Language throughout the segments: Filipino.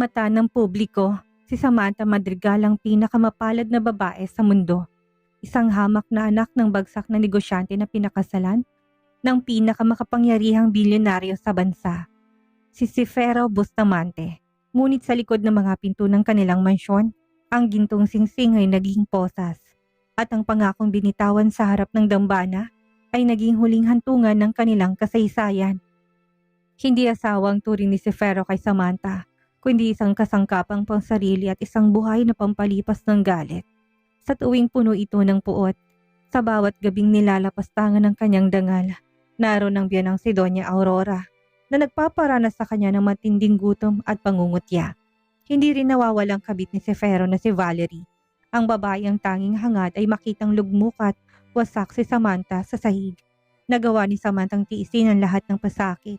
mata ng publiko, si Samantha Madrigal ang pinakamapalad na babae sa mundo. Isang hamak na anak ng bagsak na negosyante na pinakasalan ng pinakamakapangyarihang bilyonaryo sa bansa, si Cifero Bustamante. Ngunit sa likod ng mga pinto ng kanilang mansyon, ang gintong singsing ay naging posas at ang pangakong binitawan sa harap ng dambana ay naging huling hantungan ng kanilang kasaysayan. Hindi asawang turing ni Cifero kay Samantha, kundi isang kasangkapang pangsarili at isang buhay na pampalipas ng galit. Sa tuwing puno ito ng puot, sa bawat gabing nilalapastangan ng kanyang dangal, naroon ang biyanang si Doña Aurora na nagpaparanas sa kanya ng matinding gutom at pangungutya. Hindi rin nawawalang kabit ni Cifero na si Valerie. Ang babae ang tanging hangad ay makitang lugmok at wasak si Samantha sa sahig. Nagawa ni Samanthang tiisin ang lahat ng pasakit,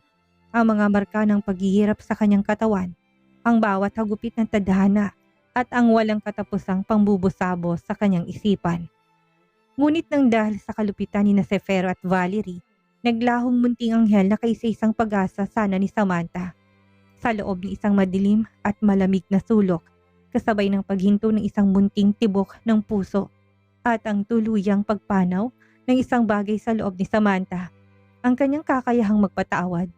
ang mga marka ng paghihirap sa kanyang katawan, ang bawat hagupit ng tadhana at ang walang katapusang pambubusabo sa kanyang isipan. Ngunit nang dahil sa kalupitan ni Cifero at Valerie, naglahong munting anghel na kaisa-isang pag-asa sana ni Samantha. Sa loob ng isang madilim at malamig na sulok, kasabay ng paghinto ng isang munting tibok ng puso at ang tuluyang pagpanaw ng isang bagay sa loob ni Samantha, ang kanyang kakayahang magpatawad.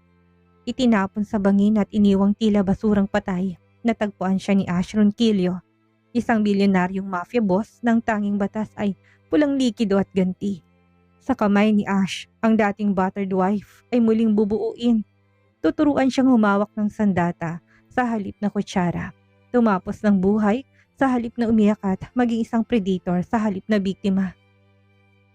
Itinapon sa bangin at iniwang tila basurang patay. Natagpuan siya ni Ash Ronquillo, isang bilyonaryong mafia boss ng tanging batas ay pulang likido at ganti. Sa kamay ni Ash, ang dating battered wife ay muling bubuuin. Tuturuan siyang humawak ng sandata sa halip na kutsara, tumapos ng buhay sa halip na umiyak at maging isang predator sa halip na biktima.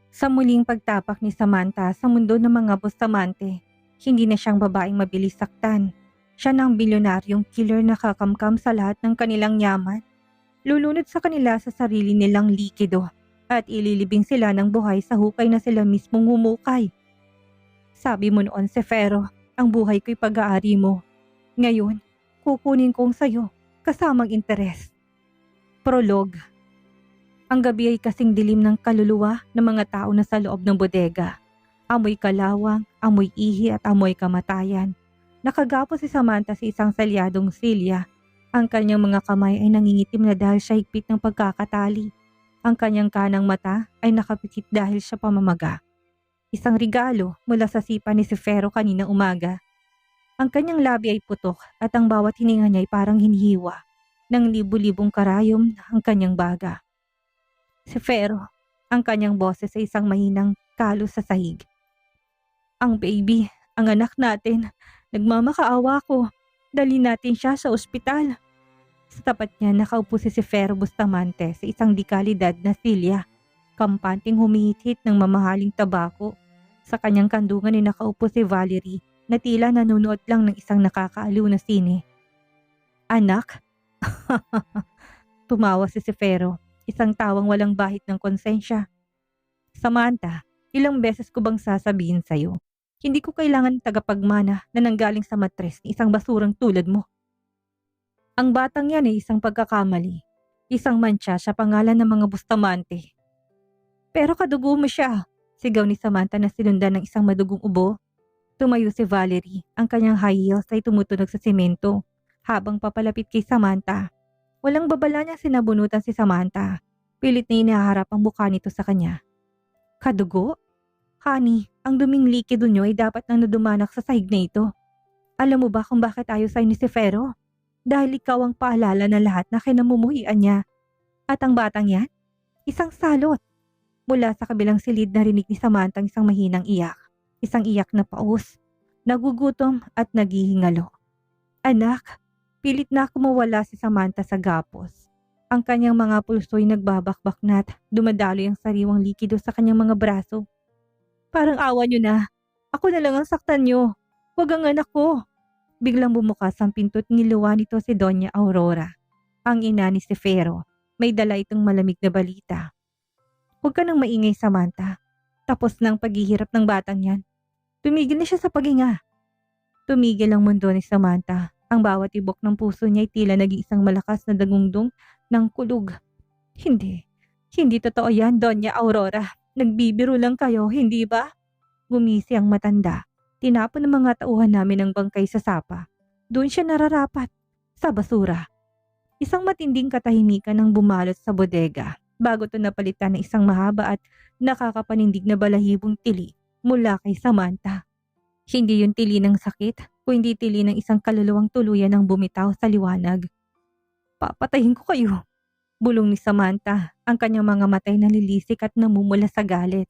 Sa muling pagtapak ni Samantha sa mundo ng mga Bustamante, hindi na siyang babaeng mabilis saktan. Siya ng bilyonaryong killer na kakamkam sa lahat ng kanilang yaman. Lulunod sa kanila sa sarili nilang likido at ililibing sila ng buhay sa hukay na sila mismong humukay. Sabi mo noon, Cifero, ang buhay ko'y pag-aari mo. Ngayon, kukunin kong sayo kasamang interes. Prologue. Ang gabi ay kasing dilim ng kaluluwa ng mga tao na sa loob ng bodega. Amoy kalawang, amoy ihi at amoy kamatayan. Nakagapo si Samantha sa isang salyadong silya. Ang kanyang mga kamay ay nangingitim na dahil siya higpit ng pagkakatali. Ang kanyang kanang mata ay nakapikit dahil siya pamamaga. Isang regalo mula sa sipa ni Cifero kaninang umaga. Ang kanyang labi ay putok at ang bawat hininga niya ay parang hinihiwa ng libu-libong karayom ang kanyang baga. Cifero, ang kanyang boses sa isang mahinang kalos sa sahig. Ang baby, ang anak natin. Nagmamakaawa ko. Dali natin siya sa ospital. Sa tapat niya nakaupo si Cifero Bustamante sa isang dekalidad na silya. Kampanting humihit ng mamahaling tabako. Sa kanyang kandungan ay nakaupo si Valerie na tila nanonood lang ng isang nakakaaliw na sine. Anak? Tumawa si Cifero, isang tawang walang bahid ng konsensya. Samantha, ilang beses ko bang sasabihin sa'yo? Hindi ko kailangan tagapagmana na nanggaling sa matres ni isang basurang tulad mo. Ang batang yan ay isang pagkakamali. Isang mantsa sa pangalan ng mga Bustamante. Pero kadugo mo siya, sigaw ni Samantha na sinundan ng isang madugong ubo. Tumayo si Valerie, ang kanyang high heels ay tumutunog sa semento habang papalapit kay Samantha. Walang babala niya sinabunutan si Samantha. Pilit na inaharap ang mukha nito sa kanya. Kadugo? Honey, ang duming likido nyo ay dapat nang nadumanak sa sahig na ito. Alam mo ba kung bakit ayaw sa'yo ni Cifero? Dahil ikaw ang paalala na lahat na kinamumuhian niya. At ang batang yan? Isang salot. Mula sa kabilang silid narinig ni Samantha isang mahinang iyak. Isang iyak na paus, nagugutom at naghihingalo. Anak, pilit na kumawala si Samantha sa gapos. Ang kanyang mga pulso'y nagbabakbaknat, dumadaloy ang sariwang likido sa kanyang mga braso. Parang awa nyo na. Ako na lang ang saktan nyo. Huwag ang anak ko. Biglang bumukas ang pinto't niluwa nito si Doña Aurora, ang ina ni Cifero. May dala itong malamig na balita. Huwag ka nang maingay, Samantha. Tapos na ang paghihirap ng batang yan. Tumigil na siya sa paghinga. Tumigil ang mundo ni Samantha. Ang bawat tibok ng puso niya ay tila naging isang malakas na dagungdong ng kulog. Hindi totoo yan, Doña Aurora. Nagbibiro lang kayo, hindi ba? Gumisi ang matanda. Tinapon ng mga tauhan namin ang bangkay sa sapa. Doon siya nararapat. Sa basura. Isang matinding katahimikan ang bumalot sa bodega bago ito napalitan ng isang mahaba at nakakapanindig na balahibong tili mula kay Samantha. Hindi yung tili ng sakit, kundi tili ng isang kaluluwang tuluyan ng bumitaw sa liwanag. Papatayin ko kayo, bulong ni Samantha, ang kanyang mga matay nalilisik at namumula sa galit.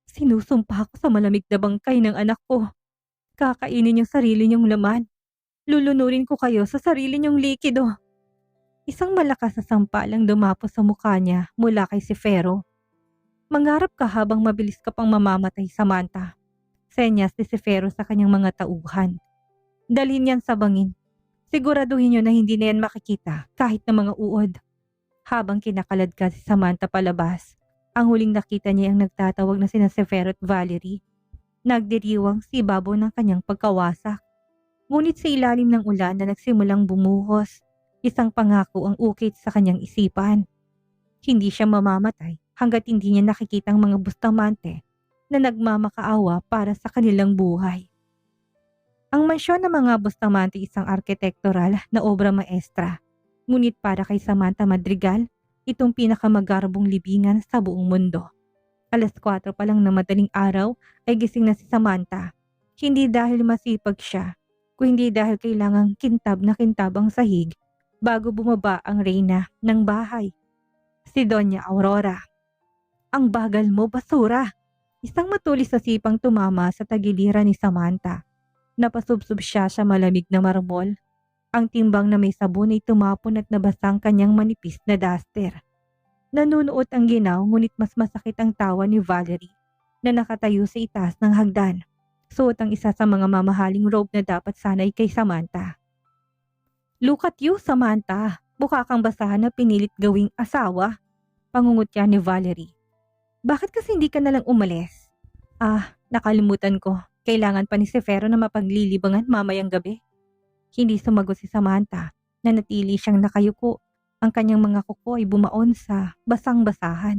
Sinusumpa ko sa malamig na bangkay ng anak ko. Kakainin yung sarili niyong laman. Lulunurin ko kayo sa sarili niyong likido. Isang malakas na sampalang dumapo sa mukha niya mula kay Sifero. Mangarap ka habang mabilis ka pang mamamatay, Samantha. Senyas ni Sifero sa kanyang mga tauhan. Dalhin yan sa bangin. Siguraduhin niyo na hindi na yan makikita kahit na mga uod. Habang kinakalad ka si Samantha palabas, ang huling nakita niya ang nagtatawag na sina Sifero at Valerie. Nagdiriwang si ibabaw ng kanyang pagkawasak. Ngunit sa ilalim ng ulan na nagsimulang bumuhos, isang pangako ang ukit sa kanyang isipan. Hindi siya mamamatay hanggat hindi niya nakikita ang mga Bustamante na nagmamakaawa para sa kanilang buhay. Ang mansyon ng mga Bustamante isang arkitektural na obra maestra. Ngunit para kay Samantha Madrigal, itong pinakamagarbong libingan sa buong mundo. 4:00 pa lang na madaling araw ay gising na si Samantha. Hindi dahil masipag siya, kundi dahil kailangang kintab na kintab ang sahig bago bumaba ang reyna ng bahay. Si Doña Aurora. Ang bagal mo, basura! Isang matulis na sipang tumama sa tagiliran ni Samantha. Napasubsob siya sa malamig na marmol. Ang timbang na may sabon ay tumapon at nabasang kanyang manipis na duster. Nanunuot ang ginaw ngunit mas masakit ang tawa ni Valerie na nakatayo sa itaas ng hagdan. Suot ang isa sa mga mamahaling robe na dapat sanay kay Samantha. Look at you, Samantha. Mukha kang basahan na pinilit gawing asawa. Pangungutya ni Valerie. Bakit kasi hindi ka nalang umalis? Nakalimutan ko. Kailangan pa ni Sifero na mapaglilibangan mamayang gabi. Hindi sumagot si Samantha. Nanatili siyang nakayuko. Ang kanyang mga kuko ay bumaon sa basang-basahan.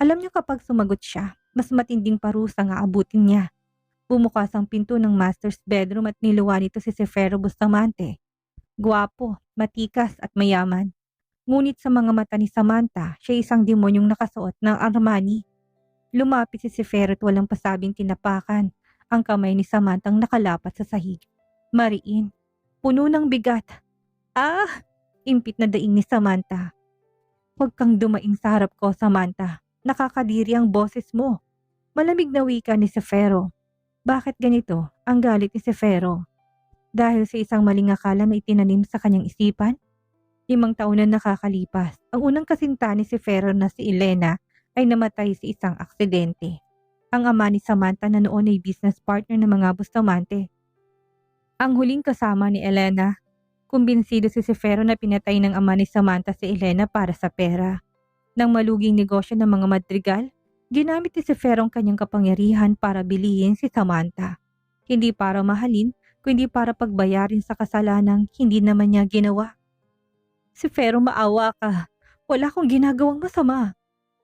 Alam niya kapag sumagot siya, mas matinding parusa nga abutin niya. Bumukas ang pinto ng master's bedroom at niluwa nito si Sifero Bustamante. Gwapo, matikas at mayaman. Ngunit sa mga mata ni Samantha, siya isang demonyong nakasuot ng Armani. Lumapit si Sifero at walang pasabing tinapakan ang kamay ni Samantha ang nakalapat sa sahig. Mariin, puno ng bigat. Impit na daing ni Samantha. Huwag kang dumaing sa harap ko, Samantha. Nakakadiri ang boses mo. Malamig na wika ni Sifero. Bakit ganito ang galit ni Sifero? Dahil sa isang maling akala na itinanim sa kanyang isipan? 5 taon na nakakalipas, ang unang kasinta ni Sifero na si Elena ay namatay sa isang aksidente. Ang ama ni Samantha na noon ay business partner ng mga Bustamante. Ang huling kasama ni Elena, kumbinsido si Sifero na pinatay ng ama ni Samantha si Elena para sa pera. Nang maluging negosyo ng mga Madrigal, ginamit ni Sifero ang kanyang kapangyarihan para bilihin si Samantha. Hindi para mahalin, kundi para pagbayarin sa kasalanang hindi naman niya ginawa. Sifero, maawa ka. Wala akong ginagawang masama.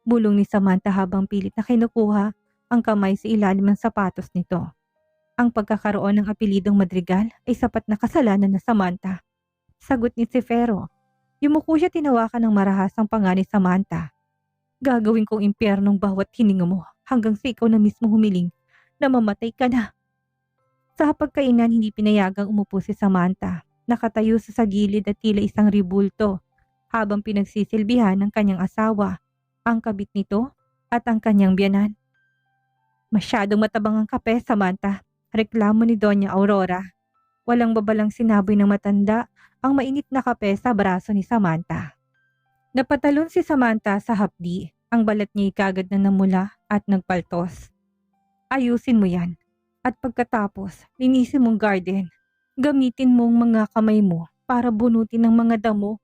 Bulong ni Samantha habang pilit na kinukuha ang kamay sa ilalim ng sapatos nito. Ang pagkakaroon ng apelidong Madrigal ay sapat na kasalanan na Samantha. Sagot ni Sifero. Yumuko siya tinawakan ng marahasang panga ni Samantha. Gagawin kong impyernong bawat hininga mo hanggang sa ikaw na mismo humiling na mamatay ka na. Sa hapagkainan hindi pinayagang umupo si Samantha. Nakatayo sa gilid at tila isang ribulto habang pinagsisilbihan ng kanyang asawa, ang kabit nito at ang kanyang biyanan. Masyadong matabang ang kape, Samantha. Reklamo ni Doña Aurora. Walang babalang sinaboy ng matanda ang mainit na kape sa braso ni Samantha. Napatalon si Samantha sa hapdi. Ang balat niya kagad na namula at nagpaltos. Ayusin mo yan. At pagkatapos, linisin mong garden. Gamitin mong mga kamay mo para bunutin ng mga damo.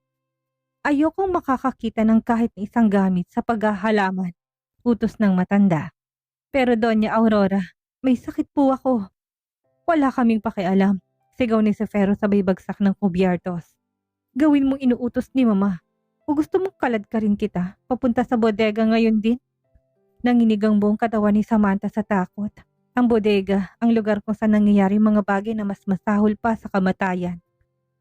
Ayokong makakakita ng kahit na isang gamit sa paghahalaman. Utos ng matanda. Pero Doña Aurora, may sakit po ako. Wala kaming pakialam. Sigaw ni Sifero sabay bagsak ng kubyartos. Gawin mong inuutos ni Mama. O gusto mong kalad ka rin kita, papunta sa bodega ngayon din? Nanginig ang buong katawan ni Samantha sa takot. Ang bodega, ang lugar kung saan nangyayari mga bagay na mas masahol pa sa kamatayan.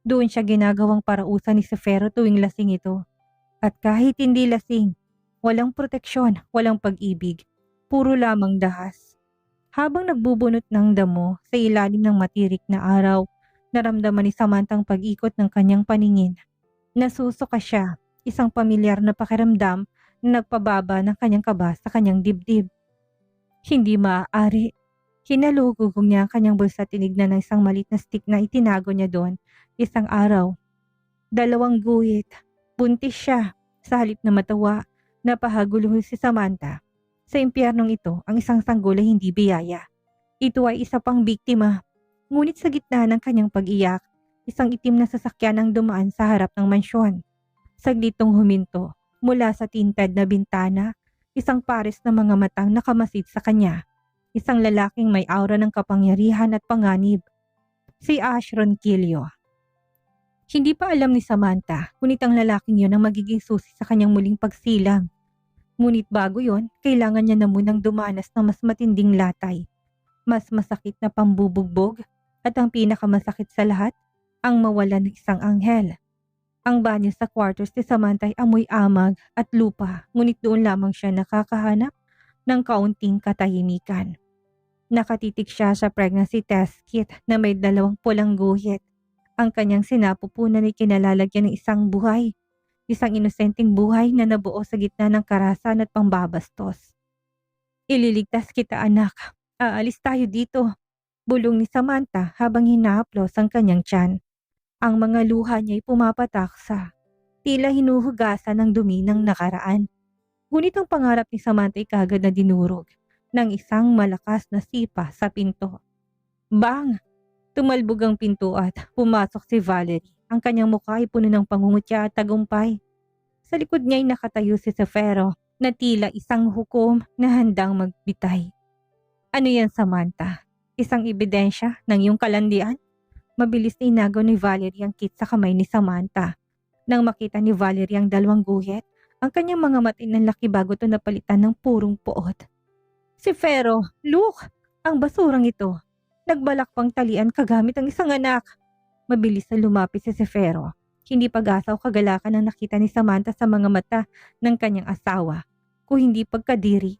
Doon siya ginagawang parausan ni Sefero tuwing lasing ito. At kahit hindi lasing, walang proteksyon, walang pag-ibig, puro lamang dahas. Habang nagbubunot ng damo sa ilalim ng matirik na araw, naramdaman ni Samantha ang pag-ikot ng kanyang paningin. Nasusuka siya, isang pamilyar na pakiramdam na nagpababa ng kanyang kaba sa kanyang dibdib. Hindi maaari. Hinalugugong niya ang kanyang bulsa at tinignan ng isang maliit na stick na itinago niya doon isang araw. 2 guhit. Buntis siya. Sa halip na matawa, napahaguluhan si Samantha. Sa impyernong ito, ang isang sanggol ay hindi biyaya. Ito ay isa pang biktima. Ngunit sa gitna ng kanyang pag-iyak, isang itim na sasakyan ang dumaan sa harap ng mansyon. Saglitong huminto, mula sa tinted na bintana, isang pares na mga matang nakamasid sa kanya. Isang lalaking may aura ng kapangyarihan at panganib. Si Ashron Kilio. Hindi pa alam ni Samantha, ngunit ang lalaking yon ang magiging susi sa kanyang muling pagsilang. Ngunit bago yon, kailangan niya na munang dumanas ng mas matinding latay. Mas masakit na pambubugbog at ang pinakamasakit sa lahat, ang mawalan ng isang anghel. Ang banyo sa quarters ni Samantha ay amoy amag at lupa, ngunit doon lamang siya nakakahanap ng kaunting katahimikan. Nakatitig siya sa pregnancy test kit na may 2 pulang guhit. Ang kanyang sinapupunan ay kinalalagyan ng isang buhay. Isang inosenteng buhay na nabuo sa gitna ng karahasan at pambabastos. Ililigtas kita, anak. Aalis tayo dito. Bulong ni Samantha habang hinahaplos ang kanyang tiyan. Ang mga luha niya ay pumapataksa. Tila hinuhugasan ng dumi ng nakaraan. Ngunit ang pangarap ni Samantha ay kagad na dinurog ng isang malakas na sipa sa pinto. Bang! Tumalbog ang pinto at pumasok si Valerie. Ang kanyang mukha ay puno ng pangungutya at tagumpay. Sa likod niya ay nakatayo si Sefero na tila isang hukom na handang magbitay. Ano yan, Samantha? Isang ebidensya ng iyong kalandian? Mabilis na inagaw ni Valerie ang kit sa kamay ni Samantha. Nang makita ni Valerie ang 2 guhit, ang kanyang mga mata nanlaki bago ito napalitan ng purong poot. Sefero, look! Ang basurang ito. Nagbalak pang talian kagamit ang isang anak. Mabilis na lumapit si Sefero. Hindi pag-asa o kagalakan ang nakita ni Samantha sa mga mata ng kanyang asawa, kung hindi pagkadiri.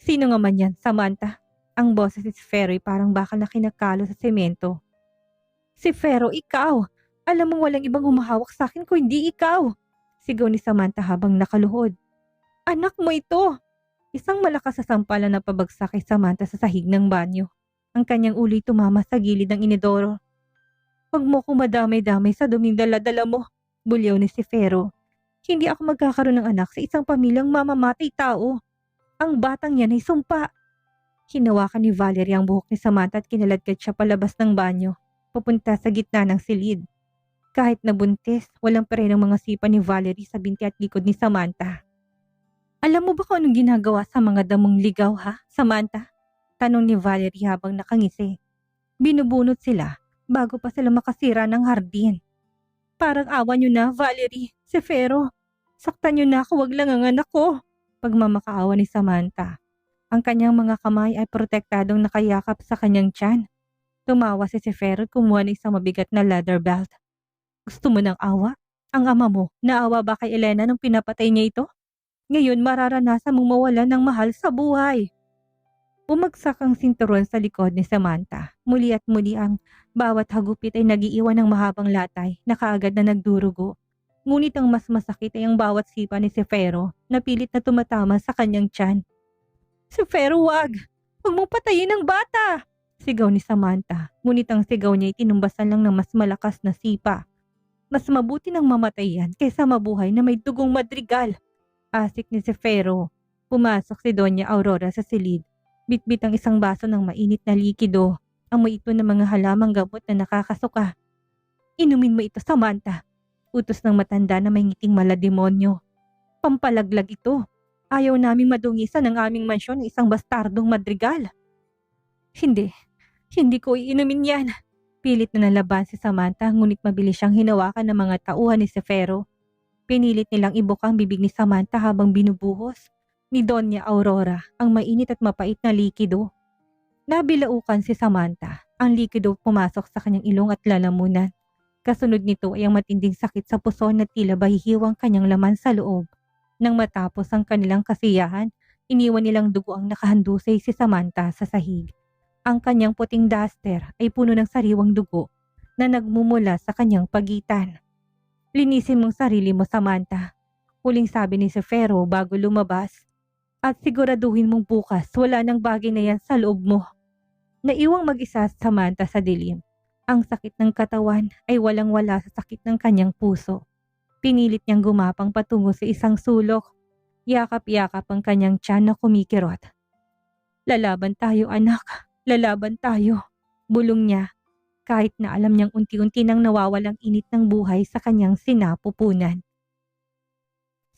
Sino nga man yan, Samantha? Ang boses ni Sefero ay parang bakal na kinakalo sa semento. Sefero, ikaw! Alam mong walang ibang humahawak sa akin kung hindi ikaw! Sigaw ni Samantha habang nakaluhod. Anak mo ito! Isang malakas na sampalan na pabagsak kay Samantha sa sahig ng banyo. Ang kanyang ulo'y tumama sa gilid ng inidoro. Huwag mo kong madamay-damay sa duming dala-dala mo, bulyaw ni Sefero. Hindi ako magkakaroon ng anak sa isang pamilyang mamamatay tao. Ang batang yan ay sumpa. Hinawakan ni Valerie ang buhok ni Samantha at kinaladkad siya palabas ng banyo, papunta sa gitna ng silid. Kahit nabuntis, walang parenong mga sipa ni Valerie sa binti at likod ni Samantha. Alam mo ba kung anong ginagawa sa mga damong ligaw, ha, Samantha? Tanong ni Valerie habang nakangisi. Binubunot sila bago pa sila makasira ng hardin. Parang awa niyo na, Valerie, Sefero. Saktan niyo na ako, wag lang ang anak ko. Pagmamakaawa ni Samantha. Ang kanyang mga kamay ay protektadong nakayakap sa kanyang tiyan. Tumawa si Sefero at kumuha ng isang mabigat na leather belt. Gusto mo ng awa? Ang ama mo, naawa ba kay Elena nung pinapatay niya ito? Ngayon mararanasan mong mawalan ng mahal sa buhay. Bumagsak ang sinturon sa likod ni Samantha. Muli at muli ang bawat hagupit ay nagiiwan ng mahabang latay na kaagad na nagdurugo. Ngunit ang mas masakit ay ang bawat sipa ni Sefero na pilit na tumatama sa kanyang tiyan. Sefero, wag! Huwag mong patayin ang bata! Sigaw ni Samantha. Ngunit ang sigaw niya ay tinumbasan lang ng mas malakas na sipa. Mas mabuti nang mamatay yan kaysa mabuhay na may dugong madrigal. Asik ni Sefero. Pumasok si Doña Aurora sa silid. Bitbit ang isang baso ng mainit na likido. Amoy ito ng mga halamang gamot na nakakasuka. Inumin mo ito, Samantha. Utos ng matanda na may ngiting malademonyo. Pampalaglag ito. Ayaw naming madungisan ng aming mansyon ng isang bastardong madrigal. Hindi ko iinumin yan. Pilit na nalaban si Samantha ngunit mabilis siyang hinawakan ng mga tauhan ni Sefero. Pinilit nilang ibuka ang bibig ni Samantha habang binubuhos ni Doña Aurora ang mainit at mapait na likido. Nabilaukan si Samantha. Ang likido pumasok sa kanyang ilong at lalamunan. Kasunod nito ay ang matinding sakit sa puso na tila bahihiwang kanyang laman sa loob. Nang matapos ang kanilang kasiyahan, iniwan nilang dugo ang nakahandusay si Samantha sa sahig. Ang kanyang puting duster ay puno ng sariwang dugo na nagmumula sa kanyang pagitan. Linisin mong sarili mo, Samantha. Huling sabi ni Sefero bago lumabas. At siguraduhin mong bukas wala nang bagay na yan sa loob mo. Naiwang mag-isa si Samantha sa dilim. Ang sakit ng katawan ay walang-wala sa sakit ng kanyang puso. Pinilit niyang gumapang patungo sa isang sulok. Yakap-yakap ang kanyang tiyan na kumikirot. Lalaban tayo, anak. Lalaban tayo. Bulong niya. Kahit na alam niyang unti-unti nang nawawalang init ng buhay sa kanyang sinapupunan.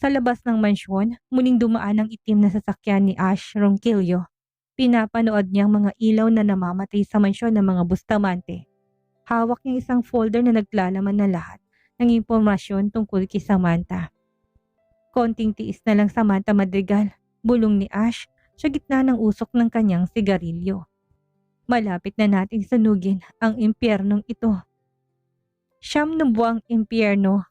Sa labas ng mansyon, muling dumaan ang itim na sasakyan ni Ash Ronquillo. Pinapanood niyang mga ilaw na namamatay sa mansyon ng mga Bustamante. Hawak niya isang folder na naglalaman na lahat ng impormasyon tungkol kay Samantha. Konting tiis na lang, Samantha Madrigal, bulong ni Ash sa gitna ng usok ng kanyang sigarilyo. Malapit na nating sunugin ang impyernong ito. 9 na buwang impyerno.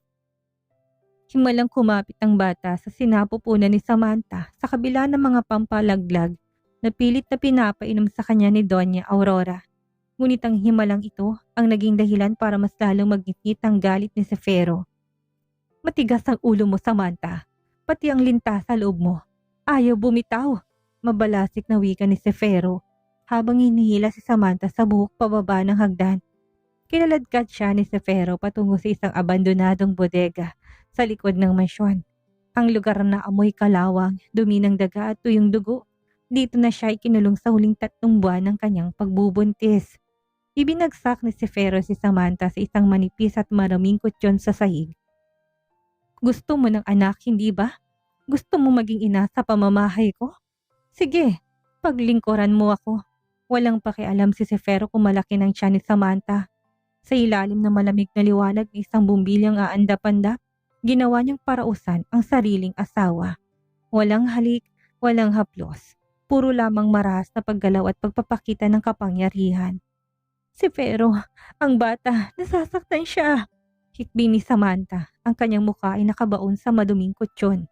Himalang kumapit ang bata sa sinapupunan ni Samantha sa kabila ng mga pampalaglag na pilit na pinapainom sa kanya ni Doña Aurora. Ngunit ang himalang ito ang naging dahilan para mas lalong magngit ang galit ni Sefero. Matigas ang ulo mo, Samantha. Pati ang linta sa loob mo. Ayaw bumitaw. Mabalasik na wika ni Sefero habang hinihila si Samantha sa buhok pababa ng hagdan. Kinaladkad siya ni Sefero patungo sa isang abandonadong bodega sa likod ng mansyon. Ang lugar na amoy kalawang, dumi ng daga at tuyong dugo. Dito na siya ikinulong sa huling 3 buwan ng kanyang pagbubuntis. Ibinagsak ni Sefero si Samantha sa isang manipis at maraming kutsyon sa sahig. Gusto mo ng anak, hindi ba? Gusto mo maging ina sa pamamahay ko? Sige, paglingkuran mo ako. Walang pakialam si Sefero kung malaki ng tiyan ni Samantha. Sa ilalim ng malamig na liwanag ng isang bumbilyang aandap-andap, ginawa niyang parausan ang sariling asawa. Walang halik, walang haplos. Puro lamang marahas na paggalaw at pagpapakita ng kapangyarihan. Sefero, ang bata, nasasaktan siya. Hikbi ni Samantha, ang kanyang mukha ay nakabaon sa maduming kutsyon.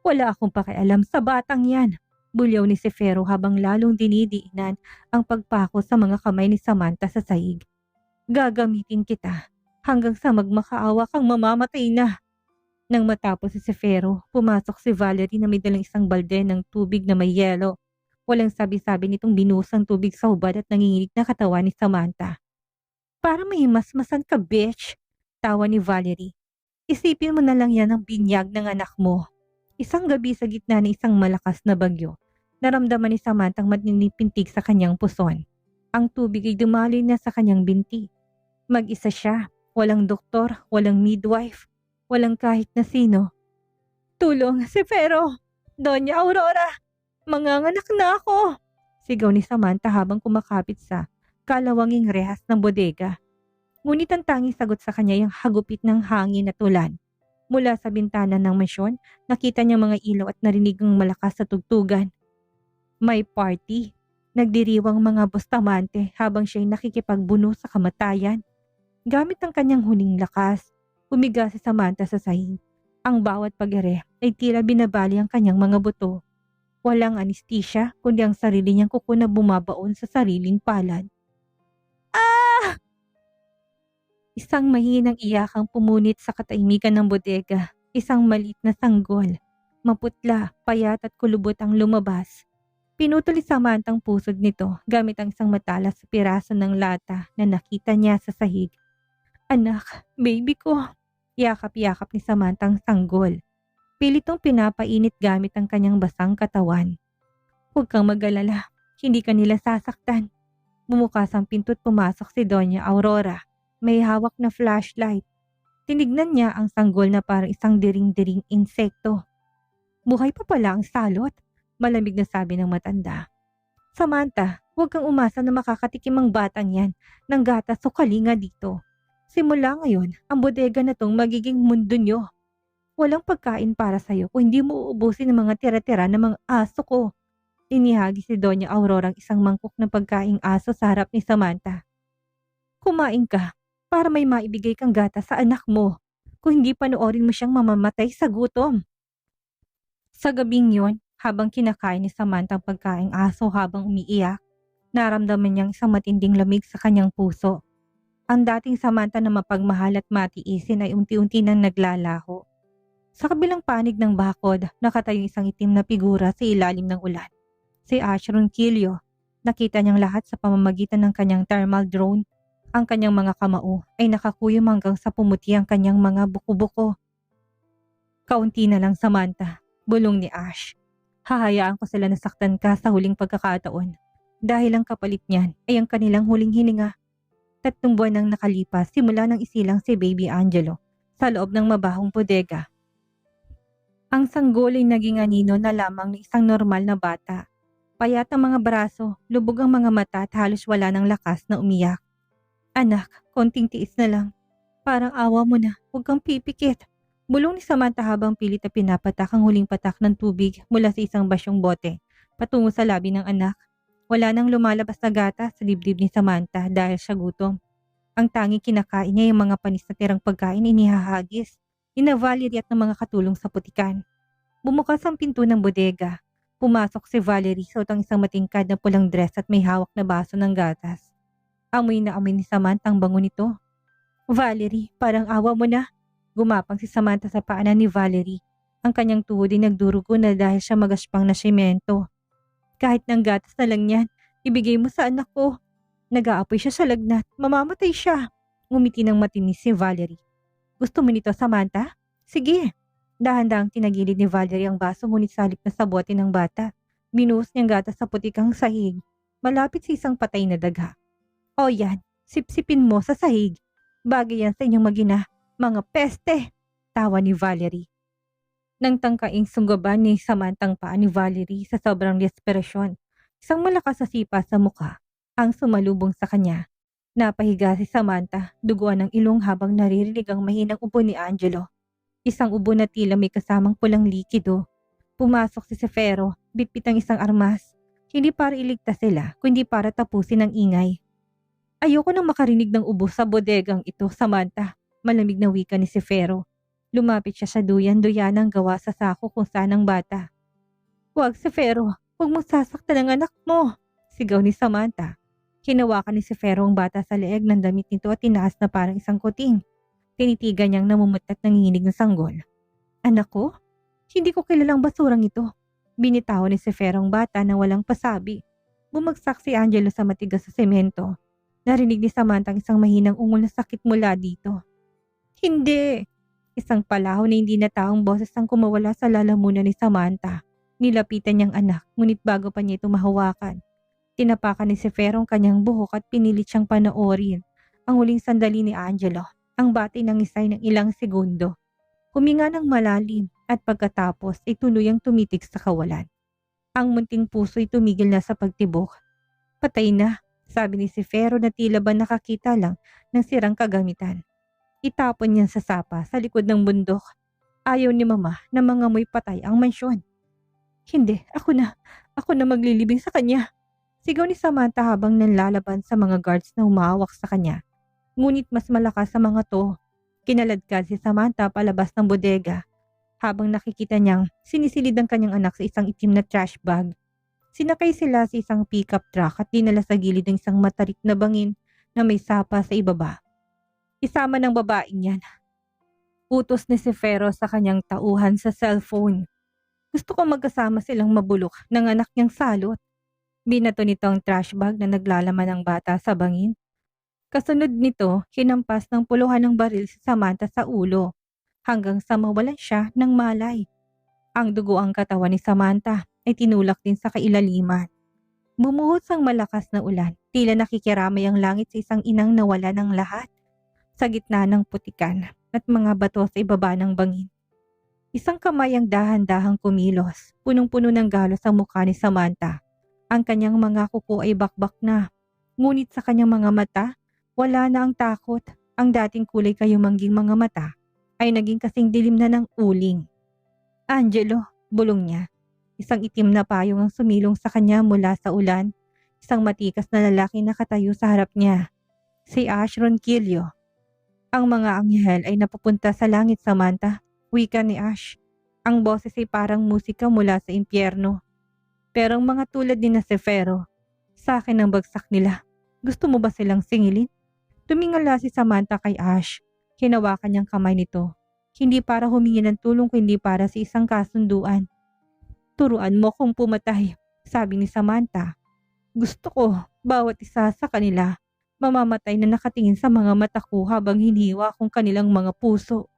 Wala akong pakialam sa batang yan. Bulyaw ni Sefero habang lalong dinidiinan ang pagpako sa mga kamay ni Samantha sa sahig. Gagamitin kita hanggang sa magmakaawa kang mamamatay na. Nang matapos si Sefero, pumasok si Valerie na may dalang isang balde ng tubig na may yelo. Walang sabi-sabi nitong binusang tubig sa hubad at nanginginig na katawan ni Samantha. Para mahimasmasan ka, bitch, tawa ni Valerie. Isipin mo na lang yan ang binyag ng anak mo. Isang gabi sa gitna ng isang malakas na bagyo, naramdaman ni Samantha ang maninipintig sa kanyang puson. Ang tubig ay dumaloy na sa kanyang binti. Mag-isa siya, walang doktor, walang midwife, walang kahit na sino. Tulong, Sefero! Doña Aurora! Manganganak na ako! Sigaw ni Samantha habang kumakapit sa kalawanging rehas ng bodega. Ngunit ang tanging sagot sa kanya ay ang hagupit ng hangin at ulan. Mula sa bintana ng mansyon, nakita niya mga ilaw at narinig ang malakas na tugtugan. May party. Nagdiriwang mga Bustamante habang siya'y nakikipagbuno sa kamatayan. Gamit ang kanyang huling lakas, humiga si Samantha sa sahig. Ang bawat pag-ere ay tila binabali ang kanyang mga buto. Walang anesthesia kundi ang sarili niyang kuko na bumabaon sa sariling palad. Ah! Isang mahinang iyak ang pumunit sa katahimikan ng bodega. Isang maliit na sanggol. Maputla, payat at kulubot ang lumabas. Pinutol ni Samantha ang pusod nito gamit ang isang matalas sa piraso ng lata na nakita niya sa sahig. Anak, baby ko. Yakap-yakap ni Samantha ang sanggol. Pilitong pinapainit gamit ang kanyang basang katawan. Huwag kang mag-alala, hindi ka nila sasaktan. Bumukas ang pinto't pumasok si Doña Aurora. May hawak na flashlight. Tinignan niya ang sanggol na parang isang diring-diring insekto. Buhay pa pala ang salot, malamig na sabi ng matanda. Samantha, huwag kang umasa na makakatikim ang batang yan ng gatas o kalinga dito. Simula ngayon, ang bodega na tong magiging mundo nyo. Walang pagkain para sa'yo kung hindi mo uubusin ang mga tira-tira ng mga aso ko. Inihagi si Doña Aurora ang isang mangkok ng pagkaing aso sa harap ni Samantha. Kumain ka. para may maibigay kang gatas sa anak mo. Kung hindi panoorin mo siyang mamamatay sa gutom. Sa gabing yun, habang kinakain ni Samantha ang pagkaing aso habang umiiyak, naramdaman niyang isang matinding lamig sa kanyang puso. Ang dating Samantha na mapagmahal at matiisin ay unti-unti nang naglalaho. Sa kabilang panig ng bakod, nakatayo isang itim na figura sa ilalim ng ulan. Si Ash Ronquillo. Nakita niyang lahat sa pamamagitan ng kanyang thermal drone. Ang kanyang mga kamao ay nakakuyom hanggang sa pumuti ang kanyang mga buko-buko. Kaunti na lang, Samantha, bulong ni Ash. Hahayaan ko sila nasaktan ka sa huling pagkakataon. Dahil ang kapalit niyan ay ang kanilang huling hininga. 3 buwan nang nakalipas simula nang isilang si Baby Angelo sa loob ng mabahong bodega. Ang sanggol ay naging anino na lamang ng isang normal na bata. Payat ang mga braso, lubog ang mga mata at halos wala ng lakas na umiyak. Anak, konting tiis na lang. Parang awa mo na, huwag kang pipikit. Bulong ni Samantha habang pilit na pinapatak ang huling patak ng tubig mula sa isang basyong bote patungo sa labi ng anak. Wala nang lumalabas na gata sa dibdib ni Samantha dahil sa gutom. Ang tanging kinakain niya yung mga panis na tirang pagkain inihahagis ni Valerie at ng mga katulong sa putikan. Bumukas ang pinto ng bodega. Pumasok si Valerie suot ang isang matingkad na pulang dress at may hawak na baso ng gatas. Amoy na amoy ni Samantha ang bango nito. Valerie, parang awa mo na. Gumapang si Samantha sa paanan ni Valerie. Ang kanyang tuhod ay nagdurugo na dahil siya magaspang na semento. Kahit ng gatas na lang yan, ibigay mo sa anak ko. Nag-aapoy siya sa lagnat, mamamatay siya. Ngumiti ng matinis si Valerie. Gusto mo nito, Samantha? Sige. Dahan-dahang tinagilid ni Valerie ang baso ngunit salip na sa bote ng bata. Binuhos niyang gatas sa putikang sahig, malapit sa isang patay na dagha. O yan, sipsipin mo sa sahig. Bagay yan sa inyong magina, mga peste, tawa ni Valerie. Nang tangkaing sunggaban ni Samantang paa ni Valerie sa sobrang desperasyon, isang malakas na sipa sa mukha ang sumalubong sa kanya. Napahiga si Samantha, duguan ng ilong habang naririnig ang mahinang ubo ni Angelo. Isang ubo na tila may kasamang pulang likido. Pumasok si Sefero, bitbit ang isang armas. Hindi para iligtas sila, kundi para tapusin ang ingay. Ayoko nang makarinig ng ubo sa bodegang ito, Samantha. Malamig na wika ni Sefero. Lumapit siya sa duyan-duyanang gawa sa sako kung saan ang bata. Huwag, Sefero. Huwag mong sasaktan ang anak mo. Sigaw ni Samantha. Hinawakan ni Sefero ang bata sa leeg ng damit nito at tinaas na parang isang kuting. Tinitigan niyang namumutat nanginginig ng sanggol. Anak ko? Hindi ko kilalang basurang ito. Binitawan ni Sefero ang bata na walang pasabi. Bumagsak si Angelo sa matigas sa semento. Narinig ni Samantha ang isang mahinang ungol na sakit mula dito. Hindi! Isang palaho na hindi nataong boses ang kumawala sa lalamunan ni Samantha. Nilapitan niyang anak, ngunit bago pa niya ito mahawakan. Tinapakan ni Sefero ang kanyang buhok at pinilit siyang panoorin. Ang huling sandali ni Angelo, ang batay ng isay ng ilang segundo. Huminga ng malalim at pagkatapos ay tuluyang tumitig sa kawalan. Ang munting puso ay tumigil na sa pagtibok. Patay na, sabi ni Sefero na tila ba nakakita lang ng sirang kagamitan. Itapon niya sa sapa sa likod ng bundok. Ayaw ni Mama na mangamoy patay ang mansyon. Hindi, ako na maglilibing sa kanya. Sigaw ni Samantha habang nanlalaban sa mga guards na humahawak sa kanya. Ngunit mas malakas sa mga to. Kinaladkad si Samantha palabas ng bodega. Habang nakikita niyang sinisilid ang kanyang anak sa isang itim na trash bag. Sinakay sila sa isang pickup truck at dinala sa gilid ng isang matarik na bangin na may sapa sa ibaba. Isama ng babaeng yan. Utos ni Sefero sa kanyang tauhan sa cellphone. Gusto ko magkasama silang mabulok ng anak niyang salot. Binato nito ang trash bag na naglalaman ng bata sa bangin. Kasunod nito, hinampas ng puluhan ng baril si Samantha sa ulo hanggang sa mawalan siya ng malay. Ang dugo ang katawan ni Samantha ay tinulak din sa kailaliman. Bumuhos ang malakas na ulan, tila nakikiramay ang langit sa isang inang nawala ng lahat. Sa gitna ng putikan at mga bato sa ibaba ng bangin. Isang kamay ang dahan-dahang kumilos, punong-puno ng galos ang mukha ni Samantha. Ang kanyang mga kuko ay bakbak na, ngunit sa kanyang mga mata, wala na ang takot. Ang dating kulay kayumangging mga mata ay naging kasing dilim na ng uling. Angelo, bulong niya. Isang itim na payong ang sumilong sa kanya mula sa ulan. Isang matikas na lalaki nakatayo sa harap niya. Si Ash Ronquillo. Ang mga anghel ay napupunta sa langit, Samantha, wika ni Ash. Ang boses ay parang musika mula sa impyerno. Pero ang mga tulad ni Nasefero, sa akin ang bagsak nila. Gusto mo ba silang singilin? Tumingala si Samantha kay Ash. Hinawakan niyang kamay nito. Hindi para humingi ng tulong kundi para sa isang kasunduan. Turuan mo kung pumatay, sabi ni Samantha. Gusto ko, bawat isa sa kanila, mamamatay na nakatingin sa mga mata ko habang hiniwa kong kanilang mga puso.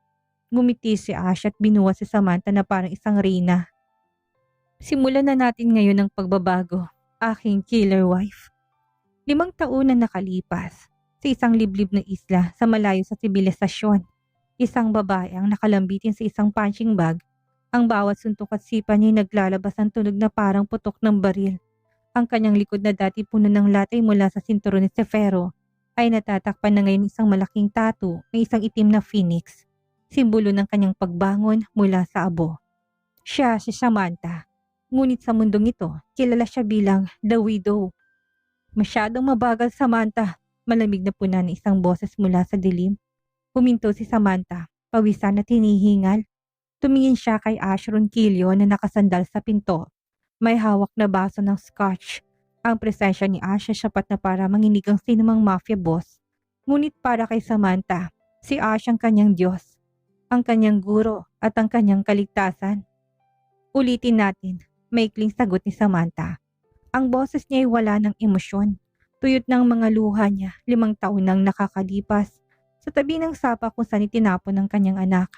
Ngumiti si Ash at binuwas si Samantha na parang isang reyna. Simulan na natin ngayon ang pagbabago, aking killer wife. 5 taon na nakalipas, sa isang liblib na isla sa malayo sa sibilisasyon. Isang babae ang nakalambitin sa isang punching bag. Ang bawat suntok at sipa niya ay naglalabas ng tunog na parang putok ng baril. Ang kanyang likod na dati puno ng latay mula sa sinturon ni Sefero ay natatakpan na ngayon isang malaking tattoo ng isang itim na phoenix, simbolo ng kanyang pagbangon mula sa abo. Siya si Samantha. Ngunit sa mundong ito, kilala siya bilang The Widow. Masyadong mabagal, Samantha. Malamig na puna ng isang boses mula sa dilim. Huminto si Samantha, pawisan at hinihingal. Tumingin siya kay Ash Ronquillo na nakasandal sa pinto. May hawak na baso ng scotch. Ang presensya ni Ash ay sapat na para manginig ang sinumang mafia boss. Ngunit para kay Samantha, si Ash ang kanyang Diyos, ang kanyang guro at ang kanyang kaligtasan. Ulitin natin, maikling sagot ni Samantha. Ang boses niya ay wala ng emosyon. Tuyot ng mga luha niya, 5 taon nang nakakalipas, sa tabi ng sapa kung saan itinapon ng kanyang anak.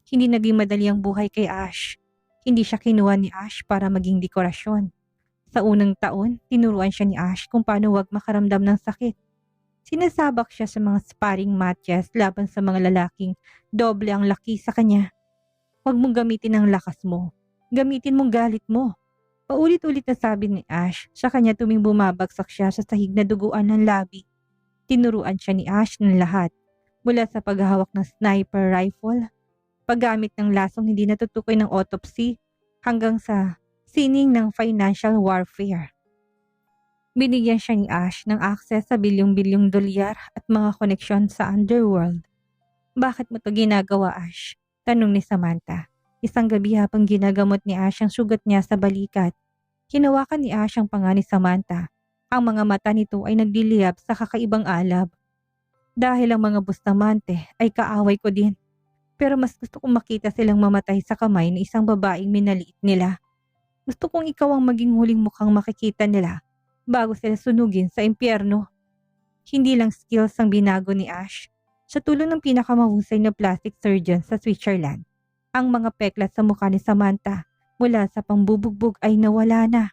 Hindi naging madali ang buhay kay Ash. Hindi siya kinuha ni Ash para maging dekorasyon. Sa unang taon, tinuruan siya ni Ash kung paano wag makaramdam ng sakit. Sinasabak siya sa mga sparring matches laban sa mga lalaking doble ang laki sa kanya. Huwag mong gamitin ang lakas mo. Gamitin mong galit mo. Paulit-ulit na sabi ni Ash sa kanya tuwing bumabagsak siya sa sahig na duguan ng labi. Tinuruan siya ni Ash ng lahat. Mula sa paghahawak ng sniper rifle, paggamit ng lasong hindi natutukoy ng autopsy, hanggang sa sining ng financial warfare. Binigyan siya ni Ash ng access sa bilyong-bilyong dolyar at mga koneksyon sa underworld. Bakit mo to ginagawa, Ash? Tanong ni Samantha. Isang gabi habang ginagamot ni Ash ang sugat niya sa balikat, hinawakan ni Ash ang panga ni Samantha. Ang mga mata nito ay nagliliyab sa kakaibang alab. Dahil ang mga Bustamante ay kaaway ko din. Pero mas gusto kong makita silang mamatay sa kamay ng isang babaeng minaliit nila. Gusto kong ikaw ang maging huling mukhang makikita nila bago sila sunugin sa impyerno. Hindi lang skills ang binago ni Ash. Sa tulong ng pinakamahusay na plastic surgeon sa Switzerland, ang mga peklat sa mukha ni Samantha mula sa pambubugbog ay nawala na.